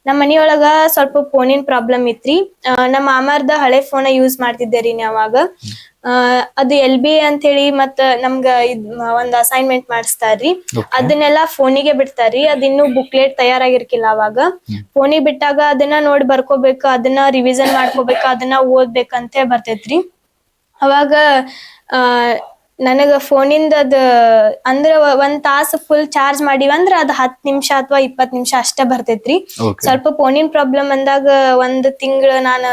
ನಮ್ಮ ಮನಿಯೊಳಗ ಸ್ವಲ್ಪ ಫೋನಿನ ಪ್ರಾಬ್ಲಮ್ ಇತ್ರಿ. ನಮ್ಮ ಮಾಮಾರ್ದ ಹಳೆ ಫೋನ್ ಯೂಸ್ ಮಾಡ್ತಿದ್ದೇರಿ ಅವಾಗ. ಅದು LB ಅಂತ ಹೇಳಿ ಮತ್ತ ನಮ್ಗ ಒಂದ್ ಅಸೈನ್ಮೆಂಟ್ ಮಾಡಿಸ್ತಾರ್ರಿ, ಅದನ್ನೆಲ್ಲಾ ಫೋನಿಗೆ ಬಿಡ್ತಾರ್ರಿ. ಅದಿನ್ನು ಬುಕ್ಲೆಟ್ ತಯಾರಾಗಿರ್ಕಿಲ್ಲ ಅವಾಗ. ಫೋನಿಗೆ ಬಿಟ್ಟಾಗ ಅದನ್ನ ನೋಡಿ ಬರ್ಕೋಬೇಕು, ಅದನ್ನ ರಿವಿಷನ್ ಮಾಡ್ಕೋಬೇಕು, ಅದನ್ನ ಓದ್ಬೇಕಂತ ಬರ್ತೈತ್ರಿ. ಅವಾಗ ನನಗ ಫೋನಿಂದ ಅದ್ ಅಂದ್ರ ಒಂದ್ ತಾಸು ಫುಲ್ ಚಾರ್ಜ್ ಮಾಡಿವಂದ್ರ ಅದ್ 10 ನಿಮಿಷ ಅಥವಾ 20 ನಿಮಿಷ ಅಷ್ಟೇ ಬರ್ತೈತ್ರಿ. ಸ್ವಲ್ಪ ಫೋನಿನ ಪ್ರಾಬ್ಲಮ್ ಅಂದಾಗ 1 ತಿಂಗಳು ನಾನು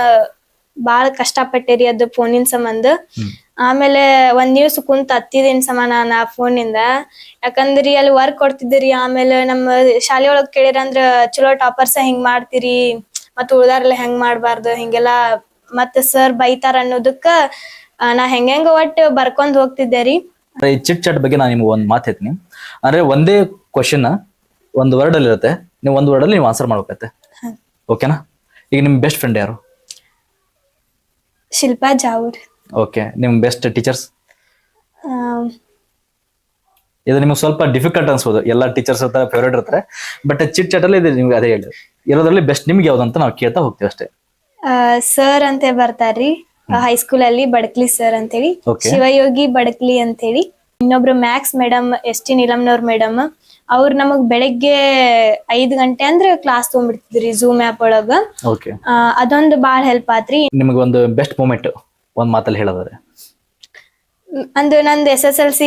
ಬಾಳ ಕಷ್ಟಪಟ್ಟೇರಿ ಅದು ಫೋನಿನ ಸಂಬಂಧ. ಆಮೇಲೆ ಒಂದ್ ದಿವ್ಸ ಕುಂತ ಹತ್ತಿದಿನ ಸಮಾನ ಆ ಫೋನಿಂದ. ಯಾಕಂದ್ರಿ ಅಲ್ಲಿ ವರ್ಕ್ ಕೊಡ್ತಿದ್ದೀರಿ, ಆಮೇಲೆ ನಮ್ಮ ಶಾಲೆ ಒಳಗ್ ಕೇಳಿರಂದ್ರ ಚಲೋ ಟಾಪರ್ಸ್ ಹಿಂಗ್ ಮಾಡ್ತೀರಿ ಮತ್ತ ಉಳ್ದಾರ್ಲೆಲ್ಲ ಹೆಂಗ್ ಮಾಡ್ಬಾರ್ದು ಹಿಂಗೆಲ್ಲಾ ಮತ್ತ ಸರ್ ಬೈತಾರ ಅನ್ನೋದಕ್ಕ ನಾ ಹೆಂಗ ಒಟ್ಟು ಬರ್ಕೊಂಡ್ ಹೋಗ್ತಿದ್ದೇರಿ. ಈ ಚಿಟ್ ಚಾಟ್ ಬಗ್ಗೆ ನಾನು ನಿಮ್ಗೆ ಒಂದ್ ಮಾತು ಹೇಳ್ತೀನಿ. ಅಂದ್ರೆ ಒಂದೇ ಕ್ವಶನ್ ಒಂದು ವರ್ಡ್ ಅಲ್ಲಿ ಇರುತ್ತೆ, ನೀವು ಒಂದು ವರ್ಡ್ ಅಲ್ಲಿ ನೀವು ಆನ್ಸರ್ ಮಾಡ್ಬೇಕತ್ತೆ, ಓಕೆನಾ? ಈಗ ನಿಮ್ ಬೆಸ್ಟ್ ಫ್ರೆಂಡ್ ಯಾರು? ಶಿಲ್ಪಾ ಜಾವೂರ್. ಓಕೆ, ನಿಮ್ ಬೆಸ್ಟ್ ಟೀಚರ್ಸ್? ಇದು ನಿಮ್ಗೆ ಸ್ವಲ್ಪ ಡಿಫಿಕಲ್ಟ್ ಅನ್ಸ್ಬೋದು, ಎಲ್ಲ ಟೀಚರ್ಸ್ ಹತ್ರ ಫೇವ್ರೇಟ್ ಇರ್ತಾರೆ, ಬಟ್ ಚಿಟ್ ಚಾಟ್ ಅಲ್ಲಿ ಇದು ನಿಮ್ಗೆ ಅದೇ ಹೇಳಿ ಇರೋದ್ರಲ್ಲಿ ಬೆಸ್ಟ್ ನಿಮ್ಗೆ ಯಾವ್ದಂತ ನಾವು ಕೇಳ್ತಾ ಹೋಗ್ತೀವಿ ಅಷ್ಟೇ. ಸರ್ ಅಂತ ಬರ್ತಾರ್ರಿ ಹೈಸ್ಕೂಲ್ ಅಲ್ಲಿ, ಬಡಕ್ಲಿ ಸರ್ ಅಂತೇಳಿ, ಶಿವಯೋಗಿ ಬಡಕ್ಲಿ ಅಂತೇಳಿ. ಇನ್ನೊಬ್ರು ಮ್ಯಾಕ್ಸ್ ಮೇಡಮ್ ST ನೀಲಮ್ನವ್ರ ಮೇಡಮ್, ಅವ್ರು ನಮಗ್ ಬೆಳಗ್ಗೆ 5 ಗಂಟೆ ಅಂದ್ರೆ ಕ್ಲಾಸ್ ತಗೊಂಡ್ಬಿಡ್ತಿದ್ರಿ ಝೂಮ್ ಆಪ್ ಒಳಗ. ಅದೊಂದು ಬಾಳ್ ಹೆಲ್ಪ್ ಆತ್ರಿ. ನಿಮ್ಗೆ ಒಂದು ಬೆಸ್ಟ್ ಮೂಮೆಂಟ್ ಒಂದ್ ಮಾತಲ್ಲಿ ಹೇಳೋದಾದ್ರೆ? ಅಂದ್ರ ನಂದ್ SSLC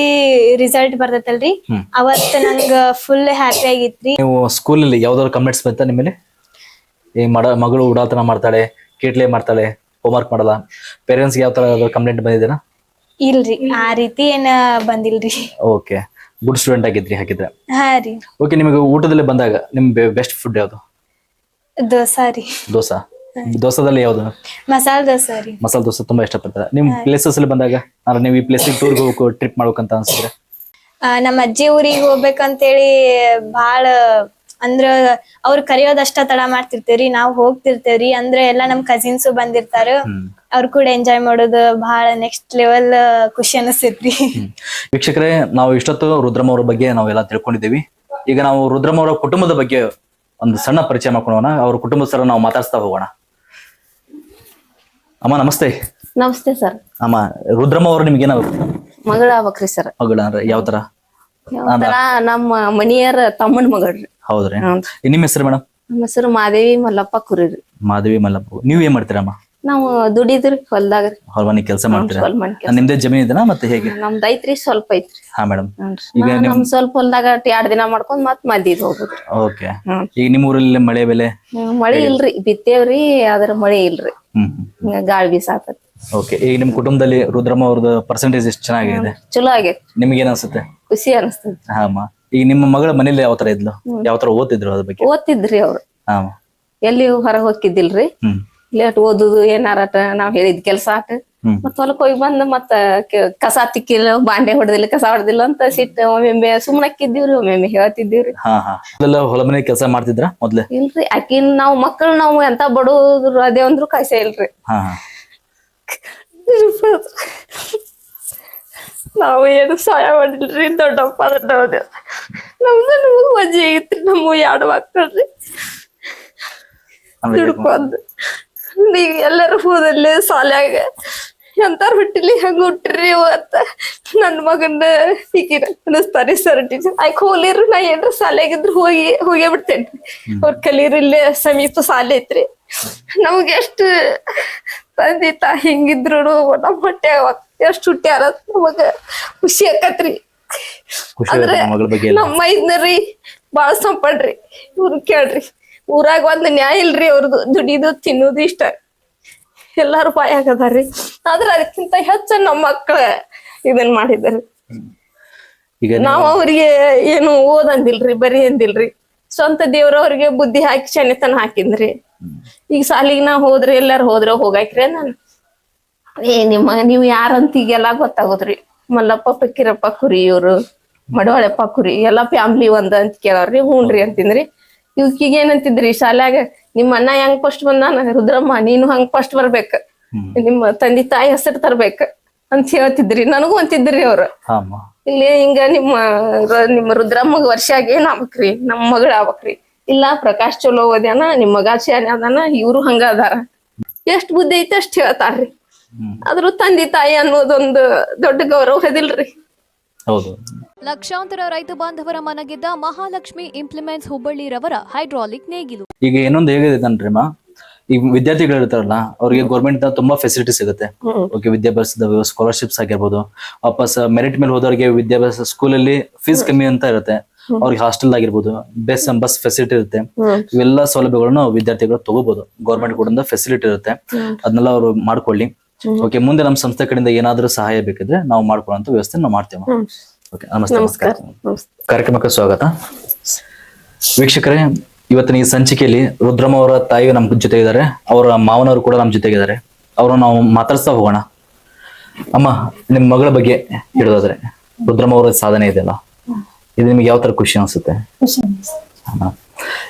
ರಿಸಲ್ಟ್ ಬರ್ತೈತಲ್ರಿ, ಅವತ್ ನಂಗ ಫುಲ್ ಹ್ಯಾಪಿ ಆಗಿತ್ರಿ. ನೀವು ಸ್ಕೂಲಲ್ಲಿ ಯಾವ್ದಾದ್ರು ಕಂಪ್ಲೇಂಟ್ಸ್ ಬಂತ ನಿಮ್ಮಲ್ಲಿ? ಈ ಮಗಳು ಉಡಾತನ ಮಾಡ್ತಾಳೆ, ಕೀಟ್ಲೆ ಮಾಡ್ತಾಳೆ, ಹೋಮ್ವರ್ಕ್ ಮಾಡಲ್ಲ, ಪೇರೆಂಟ್ಸ್ಗೆ ಯಾವ ತರ ಕಂಪ್ಲೇಂಟ್ ಬಂದಿದ್ದೀರಾ? ಇಲ್ರಿ, ಆ ರೀತಿ ಏನ ಬಂದಿಲ್ರಿ. ಓಕೆ, ಗುಡ್ ಸ್ಟೂಡೆಂಟ್ ಆಗಿದ್ರಿ ಹಾಗಿದ್ರೆ. ಹಾ ರೀ. ಓಕೆ, ನಿಮಗೆ ಊಟದಲ್ಲಿ ಬಂದಾಗ ನಿಮ್ ಬೆಸ್ಟ್ ಫುಡ್ ಯಾವ್ದು? ದೋಸಾ ರೀ. ದೋಸಾ? ದೋಸಾದಲ್ಲಿ ಯಾವ್ದು? ಮಸಾಲ ದೋಸಾ ರೀ. ಮಸಾಲ ದೋಸೆ ತುಂಬಾ ಇಷ್ಟಪಡ್ತಾರೆ. ನಿಮ್ ಪ್ಲೇಸಸ್ ಅಲ್ಲಿ ಬಂದಾಗ ಅಂದ್ರೆ ನೀವು ಈ ಪ್ಲೇಸ್ ಟೂರ್ ಹೋಗಬೇಕು, ಟ್ರಿಪ್ ಮಾಡ್ಬೇಕಂತ ಅನ್ಸಿದ್ರೆ? ನಮ್ಮ ಅಜ್ಜಿ ಊರಿಗೆ ಹೋಗ್ಬೇಕಂತೇಳಿ ಬಾಳ ಅಂದ್ರ ಅವ್ರ ಕರೆಯೋದಷ್ಟ ತಡ ಮಾಡ್ತಿರ್ತೇವ್ರಿ, ನಾವ್ ಹೋಗ್ತಿರ್ತೇವ್ರಿ. ಅಂದ್ರೆ ಎಲ್ಲಾ ನಮ್ ಕಸಿನ್ಸ್ ಬಂದಿರ್ತಾರ, ಅವ್ರ ಕೂಡ ಎಂಜಾಯ್ ಮಾಡೋದು ಬಹಳ ನೆಕ್ಸ್ಟ್ ಲೆವೆಲ್ ಖುಷಿ ಅನಿಸ್ತೈತ್ರಿ. ವೀಕ್ಷಕರೇ, ನಾವು ಇಷ್ಟೊತ್ತು ರುದ್ರಮ್ಮ ಅವ್ರ ಬಗ್ಗೆ ನಾವೆಲ್ಲ ತಿಳ್ಕೊಂಡಿದ್ದೀವಿ. ಈಗ ನಾವು ರುದ್ರಮ್ಮ ಅವರ ಕುಟುಂಬದ ಬಗ್ಗೆ ಒಂದು ಸಣ್ಣ ಪರಿಚಯ ಮಾಡ್ಕೊಳ್ಳೋಣ. ಅವ್ರ ಕುಟುಂಬಸ್ಥರ ನಾವು ಮಾತಾಡ್ಸ್ತಾ ಹೋಗೋಣ. ಅಮ್ಮ ನಮಸ್ತೆ. ನಮಸ್ತೆ ಸರ್. ಅಮ್ಮ, ರುದ್ರಮ್ಮ ಅವರು ನಿಮ್ಗೆ ಏನಾಗುತ್ತೆ? ಮಗಳ ಆಗ್ಬೇಕ್ರಿ ಸರ್. ಮಗಳ ಅಂದ್ರೆ ಯಾವ ತರ? ನಮ್ಮ ಮನಿಯರ ತಮ್ಮನ ಮಗಳ್ರಿ. ಹೌದ್ರಿ. ನಿಮ್ ಹೆಸರು ಮೇಡಮ್? ನಮ್ಮ ಹೆಸರು ಮಾದೇವಿ ಮಲ್ಲಪ್ಪ ಕುರಿರಿ. ಮಾದೇವಿ ಮಲ್ಲಪ್ಪ. ನೀವ್ ಏನ್ ಮಾಡ್ತೀರಮ್ಮ? ನಾವು ದುಡಿದ್ರಿ ಹೊಲ್ದಾಗ್ರಿ. ಹೊಲ್ಮನಿ ಕೆಲಸ ಮಾಡ್ತೀರಾ? ನಿಮ್ದೇ ಜಮೀನ್ ಇದೆನಾ ಮತ್ತೆ ಹೇಗೆ? ನಮ್ದು ಐತ್ರಿ, ಸ್ವಲ್ಪ ಐತ್ರಿ. ಹಾ ಮೇಡಮ್. ಈಗ ನಮ್ ಸ್ವಲ್ಪ ಹೊಲ್ದಾಗ 2 ದಿನ ಮಾಡ್ಕೊಂಡ್ ಮತ್ ಮದ್ದಿದ್ ಹೋಗ್ಬಿಟ್ರಿ. ಓಕೆ. ಈಗ ನಿಮ್ ಊರಲ್ಲಿ ಮಳೆ ಬೆಲೆ? ಮಳಿ ಇಲ್ರಿ, ಬಿತ್ತೇವ್ರಿ, ಆದ್ರ ಮಳಿ ಇಲ್ರಿ, ಗಾಳಿ ಬೀಸಾತೈತಿ. ಓಕೆ. ಈಗ ನಿಮ್ ಕುಟುಂಬದಲ್ಲಿ ರುದ್ರಮ್ಮ ಅವ್ರದ್ದು ಪರ್ಸೆಂಟೇಜ್ ಎಷ್ಟು ಚೆನ್ನಾಗಿದೆ? ಚಲೋ ಆಗೈತಿ. ನಿಮ್ಗೆ ಏನ್ ಅನ್ಸುತ್ತೆ? ಖುಷಿ ಅನಿಸ್ತದೆ. ಹಾ ಅಮ್ಮ. ಈಗ ನಿಮ್ಮ ಮಗಳ ಮನೇಲಿ ಯಾವ ತರ ಇದ್ಲು, ಯಾವ ತರ ಓದ್ತಿದ್ರು ಅದ್ರ ಬಗ್ಗೆ? ಓದ್ತಿದ್ರಿ ಅವ್ರು. ಹಾ. ಎಲ್ಲಿ ಹೊರಗೆ ಹೋಗಿದ್ದಿಲ್ರಿ, ಲೇಟ್ ಓದುದು, ಏನಾರ ನಾವ್ ಹೇಳಿದ್ ಕೆಲ್ಸ ಆಟ ಮತ್ ಹೊಲಕ್ ಹೋಗಿ ಬಂದ್ ಮತ್ತ ಕಸ ತಿಕ್ಕಿಲ್ಲ, ಬಾಂಡೆ ಹೊಡೆದಿಲ್ಲ, ಕಸ ಹೊಡೆದಿಲ್ಲ ಅಂತ ಸಿಟ್ಟು ಒಮ್ಮೆ ಸುಮ್ನಕ್ಕಿದ್ದೀವ್ರಿ, ಒಮ್ಮೆ ಹೇಳ್ತಿದ್ದೀವ್ರಿ. ಹಾ ಹಾ ಅದೆಲ್ಲ ಹೊಲ ಮನೆ ಕೆಲಸ ಮಾಡ್ತಿದ್ರ ಮೊದ್ಲೇ? ಇಲ್ರಿ, ಆಕಿನ್ ನಾವ್ ಮಕ್ಕಳು ನಾವು ಎಂತ ಬಡವ್ರು ಅದೇ ಅಂದ್ರು ಕಾಯ್ಸೆ ಇಲ್ರಿ. ಹಾ ಹಾ ನಾವು ಏನು ಸಹಾಯ ಮಾಡಿಲ್ರಿ. ದೊಡ್ಡಪ್ಪ ದೊಡ್ಡವ್ರ ನಮ್ದು ವಜ್ಜೆ ಐತ್ರಿ. ನಮ್ಮ 2 ಮಕ್ಕಳ್ರಿ ದುಡ್ಕೊಂಡ್ ನೀವ್ ಎಲ್ಲರೂ ಹೋದಲ್ಲಿ ಸಾಲ್ಯಾಗ ಎಂತಾರ ಹುಟ್ಟಿಲಿ ಹಂಗ ಹುಟ್ಟ್ರಿ ಅಂತ ನನ್ ಮಗನ ಈಗಿನ ಅನಸ್ತಾರಿ ಸರ್ ಟೀಚರ್. ಆಯ್ಕ ಹೋಲಿರು, ನಾ ಏನ್ರ ಸಾಲ್ಯಾಗಿದ್ರು ಹೋಗೇ ಬಿಡ್ತೇನ್ರಿ. ಅವ್ರ ಕಲೀರಿ, ಇಲ್ಲೇ ಸಮೀಪ ಸಾಲೆ ಐತ್ರಿ. ನಮ್ಗೆ ಎಷ್ಟು ತಂದಿ ತಾ ಹಿಂಗಿದ್ರು ನಮ್ ಹೊಟ್ಟೆ ಎಷ್ಟ್ ಹುಟ್ಟ್ಯಾರ ನಮಗ ಖುಷಿ ಆಕತ್ರಿ. ಅಂದ್ರೆ ನಮ್ಮ ಮೈದ್ನರಿ ಬಾಳ ಸಂಪಡ್ರಿ. ಇವ್ರು ಕೇಳ್ರಿ, ಊರಾಗ ಒಂದ್ ನ್ಯಾಯ ಇಲ್ರಿ ಅವ್ರದ್ದು. ದುಡಿದು ತಿನ್ನೋದು ಇಷ್ಟ, ಎಲ್ಲಾರು ಬಾಯ್ ಆಗದಾರ್ರಿ. ಆದ್ರ ಅದಕ್ಕಿಂತ ಹೆಚ್ಚ ನಮ್ಮ ಮಕ್ಳ ಇದನ್ ಮಾಡಿದಾರಿ. ನಾವ್ ಅವ್ರಿಗೆ ಏನು ಓದಂದಿಲ್ರಿ, ಬರೀ ಅಂದಿಲ್ರಿ. ಸ್ವಂತ ದೇವ್ರ ಅವ್ರಿಗೆ ಬುದ್ಧಿ ಹಾಕಿ ಶನಿತನ ಹಾಕಿದ್ರಿ. ಈಗ ಸಾಲಿಗೆ ನಾ ಹೋದ್ರೆ ಎಲ್ಲಾರು ಹೋದ್ರ ಹೋಗಾಕ್ರಿ ನಾನು ನೀವ್ ಯಾರಂತ ಈಗೆಲ್ಲಾ ಗೊತ್ತಾಗೋದ್ರಿ. ಮಲ್ಲಪ್ಪ ಪಕ್ಕಿರಪ್ಪ ಕುರಿ, ಇವ್ರು ಮಡವಾಳಪ್ಪ ಕುರಿ, ಎಲ್ಲಾ ಫ್ಯಾಮ್ಲಿ ಒಂದ ಅಂತ ಕೇಳವ್ರಿ. ಹೂನ್ರಿ ಅಂತಿನ್ರಿ. ಇವಕ್ಕೀಗ ಏನಂತಿದ್ರಿ ಶಾಲ್ಯಾಗ, ನಿಮ್ಮ ಅಣ್ಣ ಹೆಂಗ್ ಫಸ್ಟ್ ಬಂದಾನ, ರುದ್ರಮ್ಮ ನೀನು ಹಂಗ್ ಫಸ್ಟ್ ಬರ್ಬೇಕ, ನಿಮ್ಮ ತಂದೆ ತಾಯಿ ಹೆಸರು ತರ್ಬೇಕ ಅಂತ ಹೇಳ್ತಿದ್ರಿ. ನನಗೂ ಅಂತಿದ್ರಿ ಅವ್ರ. ಇಲ್ಲಿ ಹಿಂಗ ನಿಮ್ಮ ರುದ್ರಮ್ಮಗ್ ವರ್ಷ ಆಗಿ ಏನ್ ಆಗ್ಬೇಕ್ರಿ, ನಮ್ ಮಗಳ ಆಗ್ಬೇಕ್ರಿ. ಇಲ್ಲ ಪ್ರಕಾಶ್ ಚಲೋ ಓದ್ಯಾನ, ನಿಮ್ ಮಗ ಶಾನೆ ಅದಾನ, ಇವ್ರು ಹಂಗ ಅದಾರ. ಎಷ್ಟ್ ಬುದ್ಧಿ ಐತಿ ಅಷ್ಟ್ ಹೇಳ್ತಾರ್ರಿ. ಆದ್ರೂ ತಂದೆ ತಾಯಿ ಅನ್ನೋದೊಂದು ದೊಡ್ಡ ಗೌರವ ಹದಿಲ್ರಿ. ಲಕ್ಷಾಂತರ ರೈತ ಬಾಂಧವರ ಮನಗೆದ್ದ ಮಹಾಲಕ್ಷ್ಮಿ ಇಂಪ್ಲಿಮೆಂಟ್ಸ್ ಹುಬ್ಬಳ್ಳಿ ರವರ ಹೈಡ್ರಾಲಿಕ್ ನೇಗಿಲು. ಈಗ ಇನ್ನೊಂದು ಹೇಗಿದೆ ಈಗ ವಿದ್ಯಾರ್ಥಿಗಳು ಇರ್ತಾರಲ್ಲ, ಅವ್ರಿಗೆ ಗೌರ್ಮೆಂಟ್ ತುಂಬಾ ಫೆಸಿಲಿಟಿ ಸಿಗುತ್ತೆ. ಓಕೆ, ವಿದ್ಯಾಭ್ಯಾಸದ ಸ್ಕಾಲರ್ಶಿಪ್ಸ್ ಆಗಿರ್ಬೋದು, ವಾಪಸ್ ಮೆರಿಟ್ ಮೇಲೆ ಹೋದವ್ರಿಗೆ ವಿದ್ಯಾಭ್ಯಾಸ ಸ್ಕೂಲಲ್ಲಿ ಫೀಸ್ ಕಮ್ಮಿ ಅಂತ ಇರುತ್ತೆ. ಅವ್ರಿಗೆ ಹಾಸ್ಟೆಲ್ ಆಗಿರ್ಬೋದು, ಬಸ್ ಫೆಸಿಲಿಟಿ ಇರುತ್ತೆ. ಇವೆಲ್ಲ ಸೌಲಭ್ಯಗಳನ್ನು ವಿದ್ಯಾರ್ಥಿಗಳು ತಗೋಬಹುದು. ಗೌರ್ಮೆಂಟ್ ಕೂಡ ಫೆಸಿಲಿಟಿ ಇರುತ್ತೆ, ಅದನ್ನೆಲ್ಲ ಅವರು ಮಾಡ್ಕೊಳ್ಳಿ. ಓಕೆ, ಮುಂದೆ ನಮ್ಮ ಸಂಸ್ಥೆ ಕಡೆಯಿಂದ ಏನಾದ್ರೂ ಸಹಾಯ ಬೇಕಿದ್ರೆ ನಾವು ಮಾಡ್ಕೊಳ್ಳೋ ವ್ಯವಸ್ಥೆ ನಾವು ಮಾಡ್ತೇವೆ. ಓಕೆ, ನಮಸ್ತೆ. ನಮಸ್ಕಾರ. ಕಾರ್ಯಕ್ರಮಕ್ಕೆ ಸ್ವಾಗತ. ವೀಕ್ಷಕರೇ, ಇವತ್ತಿನ ಈ ಸಂಚಿಕೆಯಲ್ಲಿ ರುದ್ರಮ್ಮ ಅವರ ತಾಯಿ ನಮ್ಮ ಜೊತೆ ಇದ್ದಾರೆ, ಅವರ ಮಾವನವರು ಕೂಡ ನಮ್ಮ ಜೊತೆಗಿದ್ದಾರೆ. ಅವ್ರನ್ನ ನಾವು ಮಾತಾಡ್ಸ್ತಾ ಹೋಗೋಣ. ಅಮ್ಮ, ನಿಮ್ ಮಗಳ ಬಗ್ಗೆ ಹೇಳೋದಾದ್ರೆ, ರುದ್ರಮ್ಮ ಅವರ ಸಾಧನೆ ಇದೆಯಲ್ಲ, ಇದು ನಿಮ್ಗೆ ಯಾವ ತರ ಖುಷಿ ಅನ್ಸುತ್ತೆ?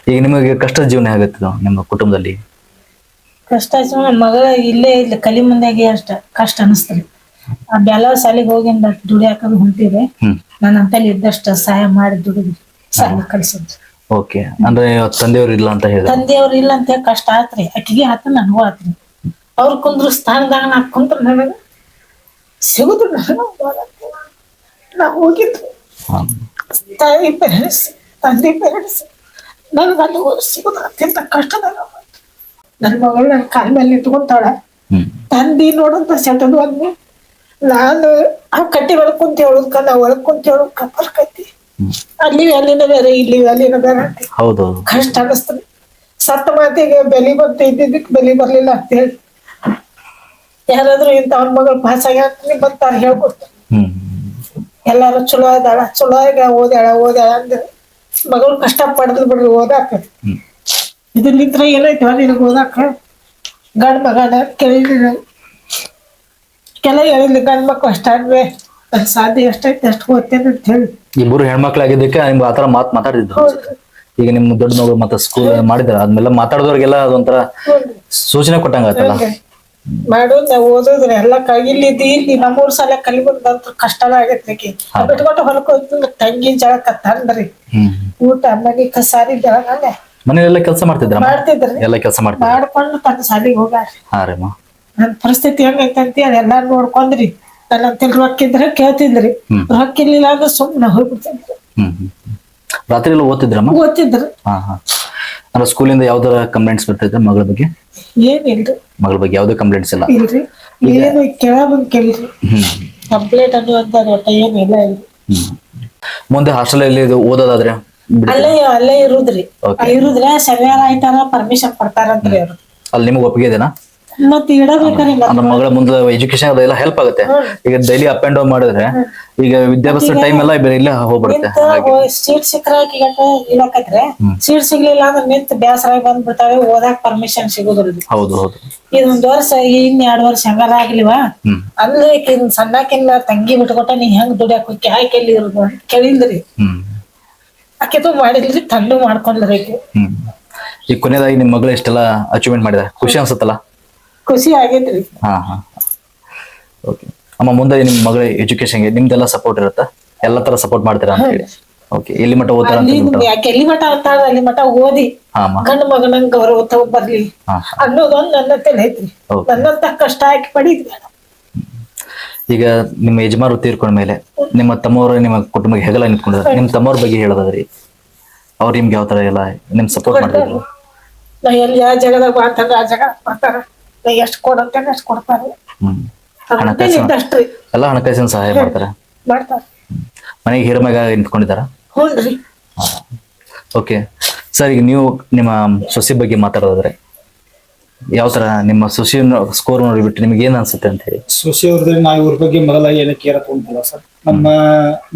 ಈಗ ನಿಮಗೆ ಕಷ್ಟದ ಜೀವನ ಆಗುತ್ತೆ ನಿಮ್ಮ ಕುಟುಂಬದಲ್ಲಿ? ಕಷ್ಟ ಮಗಳ ಇಲ್ಲೇ ಇಲ್ಲಿ ಕಲಿ ಮುಂದಾಗೆ ಅಷ್ಟ ಕಷ್ಟ ಅನಿಸ್ತರಿ. ಆ ಬೆಲ್ಲ ಸಾಲಿಗೆ ಹೋಗಿ ದುಡಿಯಾಕಂದ್ ಹೊಂಟಿದೆ. ನಾನು ಅಂತಲ್ಲಿ ಇದ್ದಷ್ಟ ಸಹಾಯ ಮಾಡಿ ದುಡಿದ್ರಿ, ಸಾಲಿ ಕಲ್ಸಿದ್ರಿ. ಓಕೆ, ಅಂದ್ರೆ ತಂದೆಯವ್ರು ಇಲ್ಲ ಅಂತ ಹೇಳಿ? ತಂದೆಯವ್ರು ಇಲ್ಲ ಅಂತ ಕಷ್ಟ ಆತ್ರಿ. ಅಕ್ಕಿಗೆ ಆತ ನನಗೂ ಆತ್ರಿ. ಅವ್ರ ಕುಂದ್ರ ಸ್ಥಾನದಾಗ ನಾ ಕುಂತ್ರ ನನಗ ಸಿಗುದು. ನಾ ಹೋಗಿದ್ದು ತಾಯಿ ಪೇರೆಂಟ್ಸ್, ತಂದೆ ಪೇರೆಂಟ್ಸ್, ನನಗೆ ಅಲ್ಲಿ ಸಿಗುದು ಅತ್ಯಂತ ಕಷ್ಟದಾಗ. ನನ್ ಮಗಳು ನನ್ ಕಾಲ ಮೇಲೆ ನಿಂತ್ಕೊಂತಾಳ. ತಂದಿ ನೋಡಂತ ಸೆಟದು ಅಂದ್ವಿ. ನಾನು ಆ ಕಟ್ಟಿ ಒಳಗ್ ಕುಂತ ಹೇಳುದ್ಕ, ನಾ ಒಳಗ್ ಕುಂತ ಹೇಳುದ್ ಕಪ್ಪರ್ಕೈತಿ. ಅಲ್ಲಿ ಅಲ್ಲಿನ ಬೇರೆ, ಇಲ್ಲಿ ಅಲ್ಲಿನ ಬೇರೆ. ಕಷ್ಟ ಅನಿಸ್ತದೆ. ಸತ್ತ ಮಾತಿಗೆ ಬೆಲೆ ಬಂತ, ಇದ್ದಿದ್ದಕ್ಕೆ ಬೆಲೆ ಬರ್ಲಿಲ್ಲ ಅಂತ ಹೇಳಿ ಯಾರಾದ್ರೂ ಇಂತ ಅವ್ನ ಮಗಳು ಪಾಸ್ ಆಗ್ಯಾರ ಬಂತಾರ ಹೇಳ್ಕೊಡ್ತಾರೆ. ಎಲ್ಲಾರು ಚಲೋ ಅದಾಳ, ಚಲೋ ಆಗ ಓದ್ಯಾಳ ಅಂದ್ರೆ ಮಗಳು ಕಷ್ಟ ಪಡೆದ್ಲು ಬಿಡ್ರಿ ಓದಾಕ. ಇದನ್ನಿದ್ರ ಏನೈತಿ ನಿನಗೆ ಓದಾಕ? ಗಂಡ ಮಗನ ಕೇಳಿದ್ರಿ, ಕೆಲ ಹೇಳಿದ್ಲಿ ಗಂಡ ಮಕ್ಳು ಅಷ್ಟಾದ್ವೇ, ನನ್ ಸಾಧ್ಯ ಎಷ್ಟೈತಿ ಅಷ್ಟು ಓದ್ತೇನೆ ಅಂತ ಹೇಳಿ. ಇಬ್ಬರು ಹೆಣ್ಮಕ್ಳಾಗಿದ್ದಕ್ಕೆ ನಿಮ್ಗೆ ಆತರ ಮಾತಾಡಿದ್ರು. ಈಗ ನಿಮ್ ದೊಡ್ಡ ಮಗಳು ಮತ್ತೆ ಸ್ಕೂಲ್ ಮಾಡಿದಾರ, ಅದ್ಮೇಲೆ ಮಾತಾಡಿದವ್ರಿಗೆಲ್ಲ ಅದೊಂಥರ ಸೂಚನೆ ಕೊಟ್ಟಂಗತ್ತಲ್ಲ. ಮಾಡೋದ್ ನಾವ್ ಓದೋದ್ರಿ ಎಲ್ಲ ಇಲ್ಲಿ ನಮ್ಮೂರ್ ಸಾಲ ಕಲಿಬಂದಂತ ಕಷ್ಟನ ಆಗೈತಿ. ಬಿಟ್ಕೊಟ್ಟು ಹೊಲಕ್ ಹೋಗ್ತು, ತಂಗಿ ಜಳಕ ತಂದ್ರಿ, ಊಟ ಮನಿ ಕಸಾರಿ ಜಳಕ ಮನೆಯಲ್ಲ ಕೆಲಸ ಮಾಡ್ತಿದ್ರಿ? ಎಲ್ಲ ಕೆಲಸ ಮಾಡ್ಕೊಂಡು ತನ್ನ ಸಾಲಿಗೆ ಹೋಗಾರಿ. ನನ್ ಪರಿಸ್ಥಿತಿ ಹೆಂಗೈತಂತಿ ಅದೆಲ್ಲಾ ನೋಡ್ಕೊಂಡ್ರಿ. ನನ್ನಂತೇಳಿ ರೊಕ್ಕ ಇದ್ರೆ ಕೇಳ್ತಿದ್ರಿ, ರೊಕ್ಕ ಇರ್ಲಿಲ್ಲ ಅಂದ್ರೆ ಸುಮ್ನೆ ಹೋಗ್ಬಿಡ್ತಿದ್ರಿ. ರಾತ್ರಿ ಎಲ್ಲ ಓದ್ತಿದ್ರಮ್ಮ? ಓದ್ತಿದ್ರಿ. ಅಂದ್ರೆ ಸ್ಕೂಲಿಂದ ಯಾವ್ದಾರ ಕಂಪ್ಲೇಂಟ್ಸ್ ಬರ್ತಿದ್ರೆ ಮಗಳ ಬಗ್ಗೆ? ಏನಿಲ್ರಿ, ಮಗಳ ಬಗ್ಗೆ ಯಾವ್ದೇ ಕಂಪ್ಲೇಂಟ್ಸ್ ಇಲ್ಲ? ಇಲ್ರಿ, ಏನು ಕೇಳಬಂದ್ ಕೇಳಿದ್ರಿ. ಕಂಪ್ಲೇಂಟ್ ಅನ್ನುವಂತ ಒಟ್ಟ ಏನಿಲ್ಲ ಇಲ್ರಿ. ಮುಂದೆ ಹಾಸ್ಟೆಲ್ ಅಲ್ಲಿ ಓದೋದಾದ್ರೆ ಅಲ್ಲೇ ಇರುದ್ರಿ. ಇರುದ್ರೆ ಶನಿವಾರ ಆಯ್ತಾರ ಪರ್ಮಿಷನ್ ಕೊಡ್ತಾರಂತ್ರಿ ಅವ್ರು. ಅಲ್ಲಿ ನಿಮ್ಗೆ ಒಪ್ಪಿಗೆ ಇದೆನಾ? ಮತ್ತೆ ಇಡಬೇಕಾರೆ ನಮ್ಮ ಮಗಳ ಮುಂದೆ ಎಜುಕೇಶನ್ ಅದೆಲ್ಲ ಹೆಲ್ಪ್ ಆಗುತ್ತೆ. ಈಗ ಡೈಲಿ ಅಪ್ ಅಂಡ್ ಡೌನ್ ಮಾಡಿದ್ರೆ ಈಗ ವಿದ್ಯಾಭ್ಯಾಸ ಟೈಮ್ ಎಲ್ಲ ಇಲ್ಲೇ ಹೋಗ್ಬಿಡುತ್ತೆ. ಸೀಟ್ ಸಿಕ್ಕರೆ ಇಡಕತ್ರೆ ಸೀಟ್ ಸಿಗ್ಲಿಲ್ಲ ಅಂದ್ರೆ ನಿಂತ್ ಬೇಸರ ಬಂದ್ಬಿಡ್ತಾವೆ, ಓದಾಕ್ ಪರ್ಮಿಷನ್ ಸಿಗೋದಿಲ್ಲ. ಹೌದು ಹೌದು. ಇದೊಂದ್ ವರ್ಷ ಇನ್ 2 ವರ್ಷ ಹೆಂಗಾರ ಆಗ್ಲಿವಾ ಅಂದ್ರೆ ಸಣ್ಣಕಿನ್ನ ತಂಗಿ ಬಿಟ್ಕೊಟ್ಟ ನೀ ಹೆಂಗ್ ದುಡಿಯಾಕ ಹೋಗಿ ಆಯ್ಕೆ ಎಲ್ಲಿ ಇರೋದು ಅಂತ ಕೇಳಿದ್ರಿ. ಆಕೆದು ಮಾಡಿದ್ರಿ, ತಂಡು ಮಾಡ್ಕೊಂಡ್ರಿ. ಈಗ ಕೊನೆಯದಾಗಿ ನಿಮ್ ಮಗಳು ಇಷ್ಟೆಲ್ಲ ಅಚೀವ್ಮೆಂಟ್ ಮಾಡಿದ, ಖುಷಿ ಅನ್ಸುತ್ತಲ್ಲ? ಖುಷಿ ಆಗೈತ್ರಿ. ಹಾ. ಓಕೆ ಅಮ್ಮ, ಮುಂದೆ ನಿಮ್ ಮಗಳ ಎಜುಕೇಶನ್ಗೆ ನಿಮ್ದೆಲ್ಲ ಸಪೋರ್ಟ್ ಇರುತ್ತಾ? ಎಲ್ಲ ತರ ಸಪೋರ್ಟ್ ಮಾಡ್ತೀರಾ ಅಂತ ಹೇಳಿ? ಓಕೆ, ಎಲ್ಲಿ ಮಟ್ಟ ಓದ್ತಾರ ಯಾಕೆ ಎಲ್ಲಿ ಮಠ ಅಂತಾಳ ಅಲ್ಲಿ ಮಠ ಓದಿ ಗಂಡು ಮಗನಂಗ್ ಗೌರವ ತಗೊಂಡ್ ಬರ್ಲಿ ಅನ್ನೋದೊಂದು ನನ್ನ ತಲೆ ಐತ್ರಿ. ನನ್ನಂತ ಕಷ್ಟ ಹಾಕಿ ಪಡಿದ್ವಿ. ಈಗ ನಿಮ್ಮ ಯಜಮಾನರು ತೀರ್ಕೊಂಡ್ಮೇಲೆ ನಿಮ್ಮ ತಮ್ಮವರು ನಿಮ್ಮ ಕುಟುಂಬಕ್ಕೆ ಹೆಗಲ ನಿಂತ್ಕೊಂಡಿದ್ದಾರೆ. ನಿಮ್ ತಮ್ಮವ್ರ ಬಗ್ಗೆ ಹೇಳೋದಾದ್ರಿ, ಅವ್ರು ನಿಮ್ಗೆ ಯಾವ ತರ ಎಲ್ಲ ನಿಮ್ ಸಪೋರ್ಟ್ ಮಾಡಿದ್ರು? ನಾ ಎಲ್ಲಿ ಯಾವ ಜಗದಾಗ ಮಾಡ್ತಾರ ಆ ಜಗ ಮಾಡ್ತಾರ, ನಾ ಎಷ್ಟ್ ಕೊಡಂತೇನೆ ಅಷ್ಟ್ ಕೊಡ್ತಾರೆ. ಎಲ್ಲ ಹಣಕಾಸಿನ ಸಹಾಯ ಮಾಡ್ತಾರೆ. ಮನೆಗೆ ಹಿರಮಗ ನಿಂತ್ಕೊಂಡಿದ್ದಾರ? ಹ್ಞೂನ್ರಿ. ಓಕೆ ಸರ್, ಈಗ ನೀವು ನಿಮ್ಮ ಸೊಸೆ ಬಗ್ಗೆ ಮಾತಾಡೋದಾದ್ರೆ ಯಾವ ತರ ನಿಮ್ಮ ಸೊಸೆ ಸ್ಕೋರ್ ನೋಡಿಬಿಟ್ಟು ನಿಮ್ಗೆ ಏನ್ ಅನ್ಸುತ್ತೆ ಅಂತ ಹೇಳಿ? ಸೊಸೆ ಅವ್ರದ್ರೆ ನಾವು ಇವ್ರ ಬಗ್ಗೆ ಮೊದಲ ಏನು ಕೇರ್ ತಗೊಂಡಿಲ್ಲ ಸರ್. ನಮ್ಮ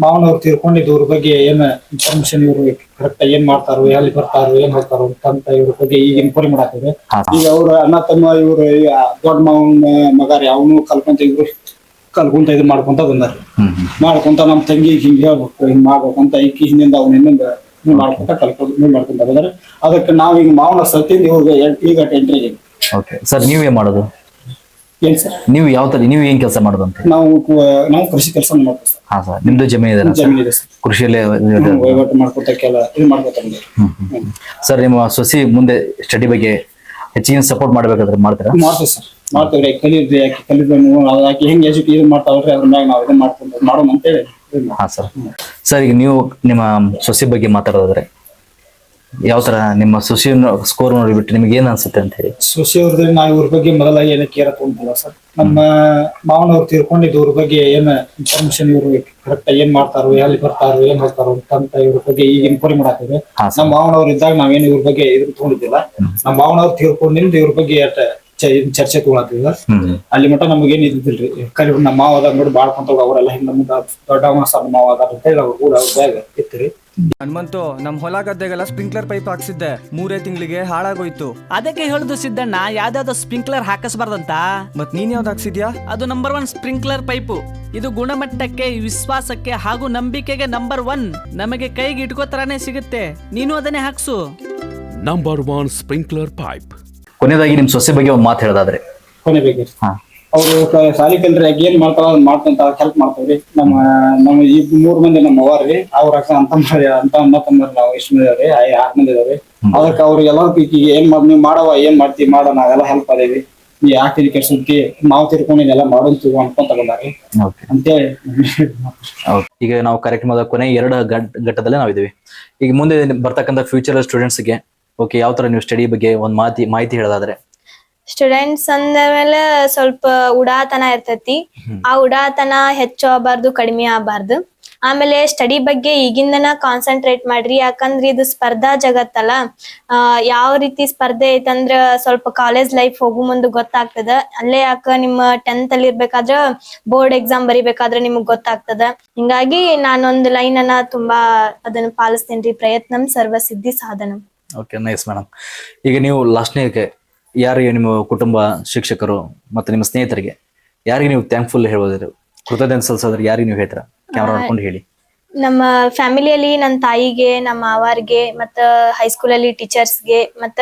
ಮಾವನವ್ರು ತೀರ್ಕೊಂಡಿದ್ದು ಇವ್ರ ಬಗ್ಗೆ ಏನ್ ಇನ್ಫಾರ್ಮೇಶನ್ ಇವ್ರು ಕರೆಕ್ಟ್ ಏನ್ ಮಾಡ್ತಾರೋ, ಎಲ್ಲಿ ಬರ್ತಾರೋ, ಏನ್ ಹೋಗ್ತಾರೋ ಅಂತ ಇವ್ರ ಬಗ್ಗೆ ಈಗ ಇನ್ಕ್ವೈರಿ ಮಾಡಾಕ್ತಿದೆ. ಈಗ ಅವ್ರ ಅಣ್ಣ ತಮ್ಮ ಇವ್ರು ದೊಡ್ಡ ಮಾವನ ಮಗಾರಿ ಅವನು ಕಲ್ಕೊಂತ ಇದು ಮಾಡ್ಕೊಂತ ಬಂದಾರ. ಮಾಡ್ಕೊಂತ ನಮ್ ತಂಗಿ ಹಿಂಗ್ ಹೇಳ್ಬೇಕು, ಹಿಂಗ್ ಮಾಡ್ಬೇಕು ಅಂತ ಈಕಿ ಹಿಂದಿಂದ ಅವ್ನಿಂದ ಮಾಡ್ಕೊಂತ ಮಾಡ್ಕೊಂತ ಬಂದಾರ. ಅದಕ್ಕೆ ನಾವ್ ಈಗ ಮಾವನ ಸತ್ತಿಂದ ಇವ್ರಿಗೆ ಈಗ ಎಂಟ್ರಿ. ಓಕೆ ಸರ್, ನೀವೇನ್ ಮಾಡೋದು? ಏನ್ ಸರ್, ನೀವು ಯಾವ ತರ, ನೀವು ಏನ್ ಕೆಲಸ ಮಾಡೋದು ಅಂತ? ನಾವು ಕೃಷಿ ಕೆಲಸ ಮಾಡ್ತೀವಿ ಸರ್. ಹಾ ಸರ್, ನಿಮ್ದು ಜಮೀನ್ ಇದೆ ಸರ್? ಕೃಷಿಯಲ್ಲೇ ವಹಿವಾಟು ಮಾಡ್ಕೊತ ಇದು ಮಾಡ್ಕೊತ. ಸರ್, ನಿಮ್ಮ ಸೊಸಿ ಮುಂದೆ ಸ್ಟಡಿ ಬಗ್ಗೆ ಹೆಚ್ಚಿನ ಸಪೋರ್ಟ್ ಮಾಡ್ಬೇಕಾದ್ರೆ ಮಾಡ್ತೀರಾ? ಮಾಡ್ತೀವಿ ಸರ್, ಮಾಡ್ತೇವ್ರಿ. ಕಲಿದ್ರಿ ಯಾಕೆ ಕಲಿದ್ರೆ ಯಾಕೆ ಹೆಂಗ್ ಎಜುಕೇಶನ್ ಮಾಡ್ತಾವ್ರಿ ಅದ್ರ ಮ್ಯಾಗ ನಾವ್ ಇದನ್ನ ಮಾಡ್ಕೊಂತ ಮಾಡೋಣ ಅಂತ ಹೇಳಿ. ಹಾ ಸರ್. ಸರ್, ಈಗ ನೀವು ನಿಮ್ಮ ಸೊಸಿ ಬಗ್ಗೆ ಮಾತಾಡೋದಾದ್ರೆ ಯಾವ ತರ ನಿಮ್ಮ ಸೊಸಿಯನ್ನು ಸ್ಕೋರ್ ನೋಡಿಬಿಟ್ಟು ನಿಮ್ಗೆ ಏನ್ ಅನ್ಸುತ್ತೆ ಅಂತ ಹೇಳಿ? ಸೊಸೆ ಅವ್ರದ್ರೆ ನಾವು ಇವ್ರ ಬಗ್ಗೆ ಮೊದಲ ಏನು ಕೇರ್ ತಗೊಂಡಿಲ್ಲ ಸರ್. ನಮ್ಮ ಮಾವನವ್ರು ತೀರ್ಕೊಂಡಿದ್ದು ಇವ್ರ ಬಗ್ಗೆ ಏನ್ ಇನ್ಫಾರ್ಮೇಶನ್ ಇವ್ರು ಕರೆಕ್ಟ್ ಏನ್ ಮಾಡ್ತಾರೋ, ಎಲ್ಲಿ ಬರ್ತಾರೋ, ಏನ್ ಹೋಗ್ತಾರೋ ಅಂತ ಇವ್ರ ಬಗ್ಗೆ ಈಗ ಇನ್ಕ್ವೈರಿ ಮಾಡಾಕ್ತಿದೆ. ನಮ್ಮ ಮಾವನವ್ರು ಇದ್ದಾಗ ನಾವೇನು ಇವ್ರ ಬಗ್ಗೆ ಇದು ತಗೊಂಡಿದ್ದಿಲ್ಲ. ನಮ್ಮ ಮಾವನವ್ರು ತೀರ್ಕೊಂಡಿದ್ದು ಇವ್ರ ಬಗ್ಗೆ ಚರ್ಚೆ ತಗೊಳತಿಲ್ಲ. ಅಲ್ಲಿ ಮಟ್ಟ ನಮಗೇನ್ ಇದ್ದಿಲ್ರಿ. ಕಲಿ ನಮ್ಮ ಮಾವದ ನೋಡಿ ಬಾಳ್ಕೊಂತ ಅವರೆಲ್ಲ ಹಿಂಗ ದೊಡ್ಡ ಸಣ್ಣ ಮಾವ ಅದಾರ ಅಂತ ಹೇಳಿ ಅವ್ರು ಕೂಡ ಅವ್ರ ಬ್ಯಾಗ್ ಇತ್ರಿ. ಹನುಮಂತು, ನಮ್ ಹೊಲ ಗದ್ದೆಗೆಲ್ಲ ಸ್ಪ್ರಿಂಕ್ಲರ್ ಪೈಪ್ ಹಾಕ್ಸಿದ್ದೆ, 3 ತಿಂಗಳಿಗೆ ಹಾಳಾಗೋಯ್ತು. ಅದಕ್ಕೆ ಹೇಳುದು ಸಿದ್ದಣ್ಣ, ಯಾವ್ದಾವ್ದು ಸ್ಪ್ರಿಂಕ್ಲರ್ ಹಾಕಿಸ್ಬಾರ್ದಂತ. ಮತ್ ನೀನ್ ಯಾವ್ದು ಹಾಕ್ಸಿದ್ಯಾ? ಅದು ನಂಬರ್ 1 ಸ್ಪ್ರಿಂಕ್ಲರ್ ಪೈಪು. ಇದು ಗುಣಮಟ್ಟಕ್ಕೆ, ವಿಶ್ವಾಸಕ್ಕೆ ಹಾಗೂ ನಂಬಿಕೆಗೆ ನಂಬರ್ 1. ನಮಗೆ ಕೈಗೆ ಇಟ್ಕೋತರಾನೇ ಸಿಗುತ್ತೆ. ನೀನು ಅದನ್ನೇ ಹಾಕ್ಸು. Number 1 sprinkler pipe. ಕೊನೆಯದಾಗಿ ನಿಮ್ ಸೊಸೆ ಬಗ್ಗೆ ಒಂದು ಮಾತು ಹೇಳೋದಾದ್ರೆ? ಕೊನೆ ಬಗ್ಗೆ ಅವ್ರು ಸಾಲಿ ಕಲ್ರಿ ಏನ್ ಮಾಡ್ತಾರ ಅದ್ ಮಾಡ್ತಂತ ಹೆಲ್ಪ್ ಮಾಡ್ತಾವ್ರಿ. ನಮ್ಮ ಈ 3 ಮಂದಿ ನಮ್ಮ ಅವ್ರಿ, ಅವ್ರ ಅಂತ ಅಣ್ಣ ತಮ್ಮ ನಾವು ಎಷ್ಟು ಮಂದಿ ಇದಾವ್ರಿ, 6 ಮಂದಿ ಇದಾವ್ರಿ. ಅದಕ್ಕೆ ಅವ್ರಿಗೆ ಎಲ್ಲರಿಗೂ ಏನ್ ನೀವ್ ಮಾಡವ, ಏನ್ ಮಾಡ್ತೀವಿ ಮಾಡೋ, ನಾವೆಲ್ಲ ಹೆಲ್ಪ್ ಅದೇವಿ. ನೀ ಯಾಕೆ ಕೆಲ್ಸಕ್ಕೆ ನಾವು ತಿರ್ಕೊಂಡಿದ್ದೆಲ್ಲ ಮಾಡೋದು ಅನ್ಕೊಂತ ಬಂದಾರಿ ಅಂತೇಳಿ. ಈಗ ನಾವು ಕಾರ್ಯಕ್ರಮದ ಕೊನೆ 2 ಘಟ್ಟದಲ್ಲೇ ನಾವಿದ್ದೀವಿ. ಈಗ ಮುಂದೆ ಬರ್ತಕ್ಕಂಥ ಫ್ಯೂಚರ್ ಸ್ಟೂಡೆಂಟ್ಸ್ಗೆ ಓಕೆ ಯಾವ ತರ ನೀವು ಸ್ಟಡಿ ಬಗ್ಗೆ ಒಂದು ಮಾಹಿತಿ ಹೇಳೋದಾದ್ರೆ? ಸ್ಟೂಡೆಂಟ್ಸ್ ಅಂದ ಮೇಲೆ ಸ್ವಲ್ಪ ಉಡಾತನ ಇರ್ತೈತಿ. ಆ ಉಡಾತನ ಹೆಚ್ಚು ಆಗಬಾರ್ದು, ಕಡಿಮೆ ಆಗಬಾರ್ದು. ಆಮೇಲೆ ಸ್ಟಡಿ ಬಗ್ಗೆ ಈಗಿಂದನ ಕಾನ್ಸಂಟ್ರೇಟ್ ಮಾಡ್ರಿ. ಯಾಕಂದ್ರೆ ಇದು ಸ್ಪರ್ಧಾ ಜಗತ್ತಲ್ಲ. ಯಾವ ರೀತಿ ಸ್ಪರ್ಧೆ ಐತಂದ್ರ ಸ್ವಲ್ಪ ಕಾಲೇಜ್ ಲೈಫ್ ಹೋಗು ಮುಂದೆ ಗೊತ್ತಾಗ್ತದ. ಅಲ್ಲೇ ಯಾಕ ನಿಮ್ಮ 10th ಅಲ್ಲಿ ಇರ್ಬೇಕಾದ್ರ ಬೋರ್ಡ್ ಎಕ್ಸಾಮ್ ಬರಿಬೇಕಾದ್ರೆ ನಿಮಗ್ ಗೊತ್ತಾಗ್ತದ. ಹಿಂಗಾಗಿ ನಾನೊಂದು ಲೈನ್ ಅನ್ನ ತುಂಬಾ ಅದನ್ನ ಪಾಲಿಸ್ತೇನ್ರಿ. ಪ್ರಯತ್ನಂ ಸರ್ವಸಿದ್ಧಿ ಸಾಧನಂ. Okay, nice madam. ಈಗ ನೀವು ಲಾಸ್ಟ್ನೇಗೆ ಯಾರಿಗೆ, ನಿಮ್ಮ ಕುಟುಂಬ, ಶಿಕ್ಷಕರು ಮತ್ತು ನಿಮ್ಮ ಸ್ನೇಹಿತರಿಗೆ ಯಾರಿಗೆ ನೀವು ಥ್ಯಾಂಕ್ಫುಲ್ ಹೇಳ್ಬೋದ್ರಿ, ಕೃತಜ್ಞತೆ ಸಲ್ಲಿಸೋದ್ರೆ ಯಾರಿಗೆ ನೀವು ಹೇಳ್ತೀರಾ? ಕ್ಯಾಮ್ರಾ ನೋಡ್ಕೊಂಡು ಹೇಳಿ. ನಮ್ಮ ಫ್ಯಾಮಿಲಿಯಲ್ಲಿ ನನ್ನ ತಾಯಿಗೆ, ನಮ್ಮ ಮಾವಾರ್ಗೆ, ಮತ್ತ ಹೈಸ್ಕೂಲಲ್ಲಿ ಟೀಚರ್ಸ್ಗೆ, ಮತ್ತ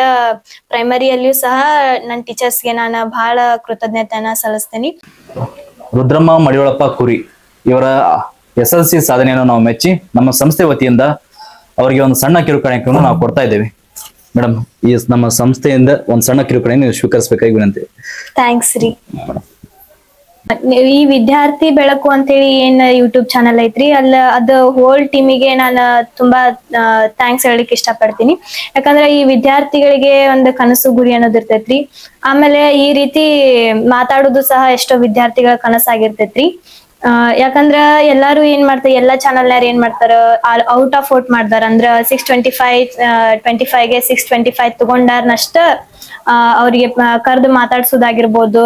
ಪ್ರೈಮರಿಯಲ್ಲಿಯೂ ಸಹ ನನ್ನ ಟೀಚರ್ಸ್ಗೆ ನಾನು ಬಹಳ ಕೃತಜ್ಞತೆಯನ್ನ ಸಲ್ಲಿಸ್ತೇನೆ. ರುದ್ರಮ್ಮ ಮಡಿವಾಳಪ್ಪ ಕುರಿ ಇವರ SLC ಸಾಧನೆಯನ್ನು ನಾವು ಮೆಚ್ಚಿ ನಮ್ಮ ಸಂಸ್ಥೆ ವತಿಯಿಂದ ಅವರಿಗೆ ಒಂದು ಸಣ್ಣ ಕಿರುಕಾಣಿಕೆಯನ್ನು ನಾವು ಕೊಡ್ತಾ ಇದ್ದೇವೆ. ಮೇಡಮ್, ಈ ನಮ್ಮ ಸಂಸ್ಥೆಯಿಂದ ಒಂದು ಸಣ್ಣ ಕಿರುಕಾಣಿ ನೀವು ಸ್ವೀಕರಿಸಬೇಕಾಗಿ ವಿನಂತಿ. ಥ್ಯಾಂಕ್ಸ್ ರೀ. ಈ ವಿದ್ಯಾರ್ಥಿ ಬೆಳಕು ಅಂತೇಳಿ ಏನ್ ಯೂಟ್ಯೂಬ್ ಚಾನಲ್ ಐತ್ರಿ, ಅದು ಹೋಲ್ ಟೀಮಿಗೆ ನಾನು ತುಂಬಾ ಥ್ಯಾಂಕ್ಸ್ ಹೇಳಲಿಕ್ಕೆ ಇಷ್ಟಪಡ್ತೀನಿ. ಯಾಕಂದ್ರೆ ಈ ವಿದ್ಯಾರ್ಥಿಗಳಿಗೆ ಒಂದು ಕನಸು, ಗುರಿ ಅನ್ನೋದು ಇರ್ತೈತ್ರಿ. ಆಮೇಲೆ ಈ ರೀತಿ ಮಾತಾಡೋದು ಸಹ ಎಷ್ಟೋ ವಿದ್ಯಾರ್ಥಿಗಳ ಕನಸಾಗಿರ್ತೈತ್ರಿ. ಯಾಕಂದ್ರ ಎಲ್ಲಾರು ಏನ್ ಮಾಡ್ತಾರ, ಎಲ್ಲಾ ಚಾನಲ್ನಾರ ಏನ್ ಮಾಡ್ತಾರ, ಔಟ್ ಆಫ್ ಔಟ್ ಮಾಡ್ತಾರ. ಅಂದ್ರ 625ಗೆ 625 ತಗೊಂಡಾರ್ನಷ್ಟ ಅವ್ರಿಗೆ ಕರ್ದು ಮಾತಾಡ್ಸೋದಾಗಿರ್ಬೋದು.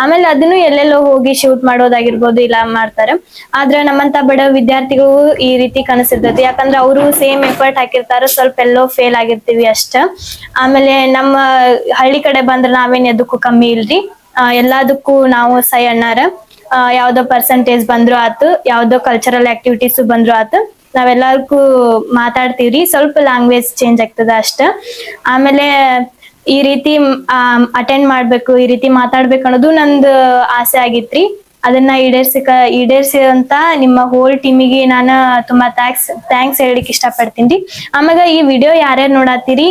ಆಮೇಲೆ ಅದನ್ನು ಎಲ್ಲೆಲ್ಲೋ ಹೋಗಿ ಶೂಟ್ ಮಾಡೋದಾಗಿರ್ಬೋದು, ಇಲ್ಲ ಮಾಡ್ತಾರೆ. ಆದ್ರೆ ನಮ್ಮಂತ ಬಡ ವಿದ್ಯಾರ್ಥಿಗಳು ಈ ರೀತಿ ಕನಸಿರ್ತೈತಿ. ಯಾಕಂದ್ರೆ ಅವರು ಸೇಮ್ ಎಫರ್ಟ್ ಹಾಕಿರ್ತಾರ, ಸ್ವಲ್ಪ ಎಲ್ಲೋ ಫೇಲ್ ಆಗಿರ್ತೀವಿ ಅಷ್ಟ. ಆಮೇಲೆ ನಮ್ಮ ಹಳ್ಳಿ ಕಡೆ ಬಂದ್ರ ನಾವೇನ್ ಎದಕ್ಕೂ ಕಮ್ಮಿ ಇಲ್ರಿ, ಎಲ್ಲದಕ್ಕೂ ನಾವು ಸೈ ಅಣ್ಣಾರ. ಯಾವ್ದೋ ಪರ್ಸೆಂಟೇಜ್ ಬಂದ್ರು ಆತು, ಯಾವ್ದೋ ಕಲ್ಚರಲ್ ಆಕ್ಟಿವಿಟೀಸ್ ಬಂದ್ರು ಆತು, ನಾವೆಲ್ಲರಿಗೂ ಮಾತಾಡ್ತೀವ್ರಿ. ಸ್ವಲ್ಪ ಲ್ಯಾಂಗ್ವೇಜ್ ಚೇಂಜ್ ಆಗ್ತದ ಅಷ್ಟ. ಆಮೇಲೆ ಈ ರೀತಿ ಅಟೆಂಡ್ ಮಾಡ್ಬೇಕು, ಈ ರೀತಿ ಮಾತಾಡ್ಬೇಕು ಅನ್ನೋದು ನಂದು ಆಸೆ ಆಗಿತ್ರಿ. ಅದನ್ನ ಈಡೇರ್ಸಿದಂತ ನಿಮ್ಮ ಹೋಲ್ ಟೀಮಿಗೆ ನಾನು ತುಂಬಾ ಥ್ಯಾಂಕ್ಸ್ ಹೇಳಿಕ್ ಇಷ್ಟ ಪಡ್ತೀನಿ. ಆಮ್ಯಾಗ ಈ ವಿಡಿಯೋ ಯಾರ್ಯಾರು ನೋಡತ್ತೀರಿ,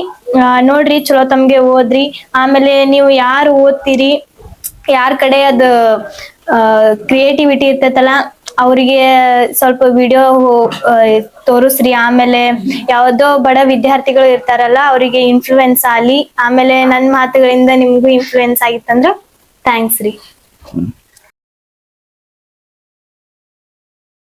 ನೋಡ್ರಿ, ಚಲೋ ತಮ್ಗೆ ಓದ್ರಿ. ಆಮೇಲೆ ನೀವು ಯಾರು ಓದ್ತೀರಿ, ಯಾರ ಕಡೆ ಅದು ಕ್ರಿಯೇಟಿವಿಟಿ ಇರ್ತೈತಲ್ಲ, ಅವ್ರಿಗೆ ಸ್ವಲ್ಪ ವಿಡಿಯೋ ತೋರಿಸ್ರಿ. ಆಮೇಲೆ ಯಾವ್ದೋ ಬಡ ವಿದ್ಯಾರ್ಥಿಗಳು ಇರ್ತಾರಲ್ಲ, ಅವರಿಗೆ ಇನ್ಫ್ಲೂಯೆನ್ಸ್ ಆಗ್ಲಿ. ಆಮೇಲೆ ನನ್ನ ಮಾತುಗಳಿಂದ ನಿಮ್ಗೂ ಇನ್ಫ್ಲೂಯೆನ್ಸ್ ಆಗಿತ್ತಂದ್ರ ಥ್ಯಾಂಕ್ಸ್ ರೀ.